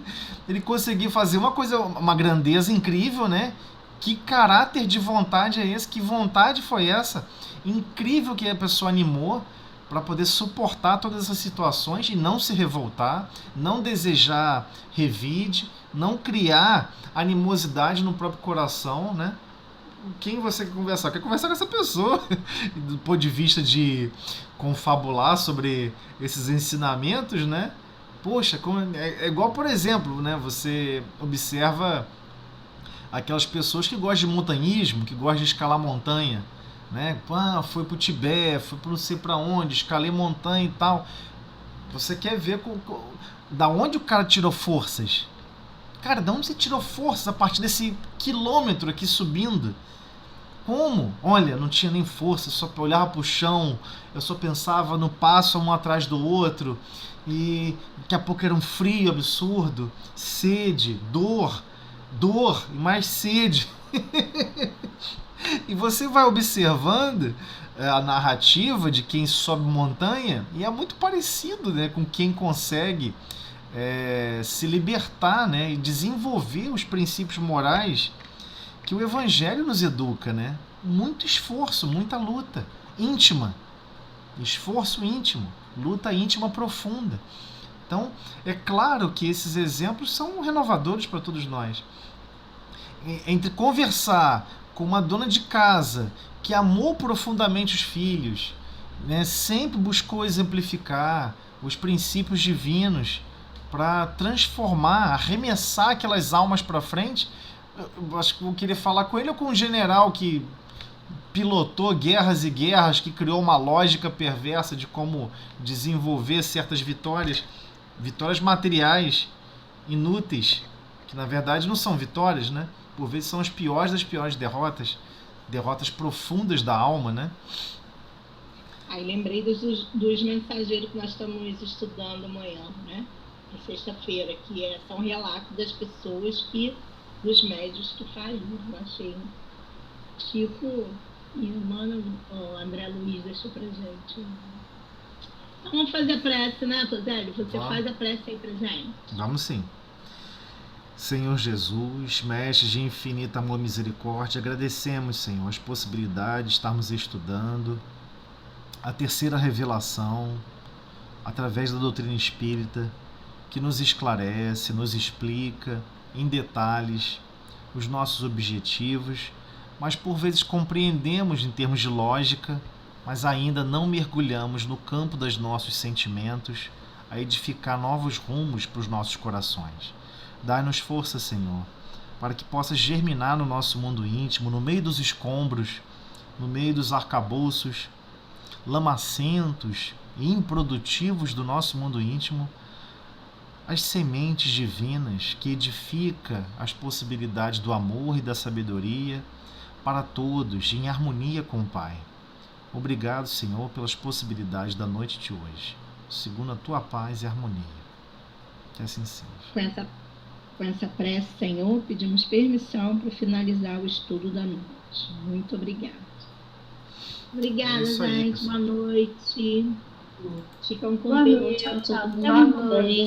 ele conseguiu fazer uma grandeza incrível, né? Que caráter de vontade é esse? Que vontade foi essa? Incrível que a pessoa animou para poder suportar todas essas situações e não se revoltar, não desejar revide, não criar animosidade no próprio coração, né? Quem você quer conversar? Quer conversar com essa pessoa do ponto de vista de confabular sobre esses ensinamentos, né? Poxa, é igual, por exemplo, né? Você observa aquelas pessoas que gostam de montanhismo, que gostam de escalar montanha, né? Foi pro Tibete, foi pro não sei pra onde, escalei montanha e tal. Você quer ver da onde o cara tirou forças? Cara, da onde você tirou forças a partir desse quilômetro aqui subindo? Como? Olha, não tinha nem força, só olhava pro chão, eu só pensava no passo um atrás do outro, e daqui a pouco era um frio absurdo, sede, dor e mais sede. E você vai observando a narrativa de quem sobe montanha e é muito parecido, né, com quem consegue se libertar, né, e desenvolver os princípios morais que o Evangelho nos educa, né? Muito esforço, muita luta íntima, esforço íntimo, luta íntima profunda. Então, é claro que esses exemplos são renovadores para todos nós. Entre conversar com uma dona de casa que amou profundamente os filhos, né, sempre buscou exemplificar os princípios divinos para transformar, arremessar aquelas almas para frente. Eu acho que eu queria falar com ele ou com um general que pilotou guerras e guerras, que criou uma lógica perversa de como desenvolver certas vitórias materiais inúteis, que na verdade não são vitórias, né? Por vezes são as piores das piores derrotas profundas da alma, né? Aí lembrei dos mensageiros que nós estamos estudando amanhã, né? Na sexta-feira, que são relatos das pessoas dos médios que faliram. Achei Chico e o mano André Luiz deixou pra gente. Então vamos fazer a prece, né, Tosélio? Você faz a prece aí pra gente. Vamos sim. Senhor Jesus, Mestre de infinita amor e misericórdia, agradecemos, Senhor, as possibilidades de estarmos estudando a terceira revelação através da doutrina espírita, que nos esclarece, nos explica em detalhes os nossos objetivos, mas por vezes compreendemos em termos de lógica, mas ainda não mergulhamos no campo dos nossos sentimentos a edificar novos rumos para os nossos corações. Dai-nos força, Senhor, para que possa germinar no nosso mundo íntimo, no meio dos escombros, no meio dos arcabouços lamacentos e improdutivos do nosso mundo íntimo, as sementes divinas que edifica as possibilidades do amor e da sabedoria para todos, em harmonia com o Pai. Obrigado, Senhor, pelas possibilidades da noite de hoje, segundo a Tua paz e harmonia. Que assim seja. Com essa prece, Senhor, pedimos permissão para finalizar o estudo da noite. Muito obrigada. Obrigada, gente. Boa noite. Ficam com Deus. Tchau, tchau. Boa noite.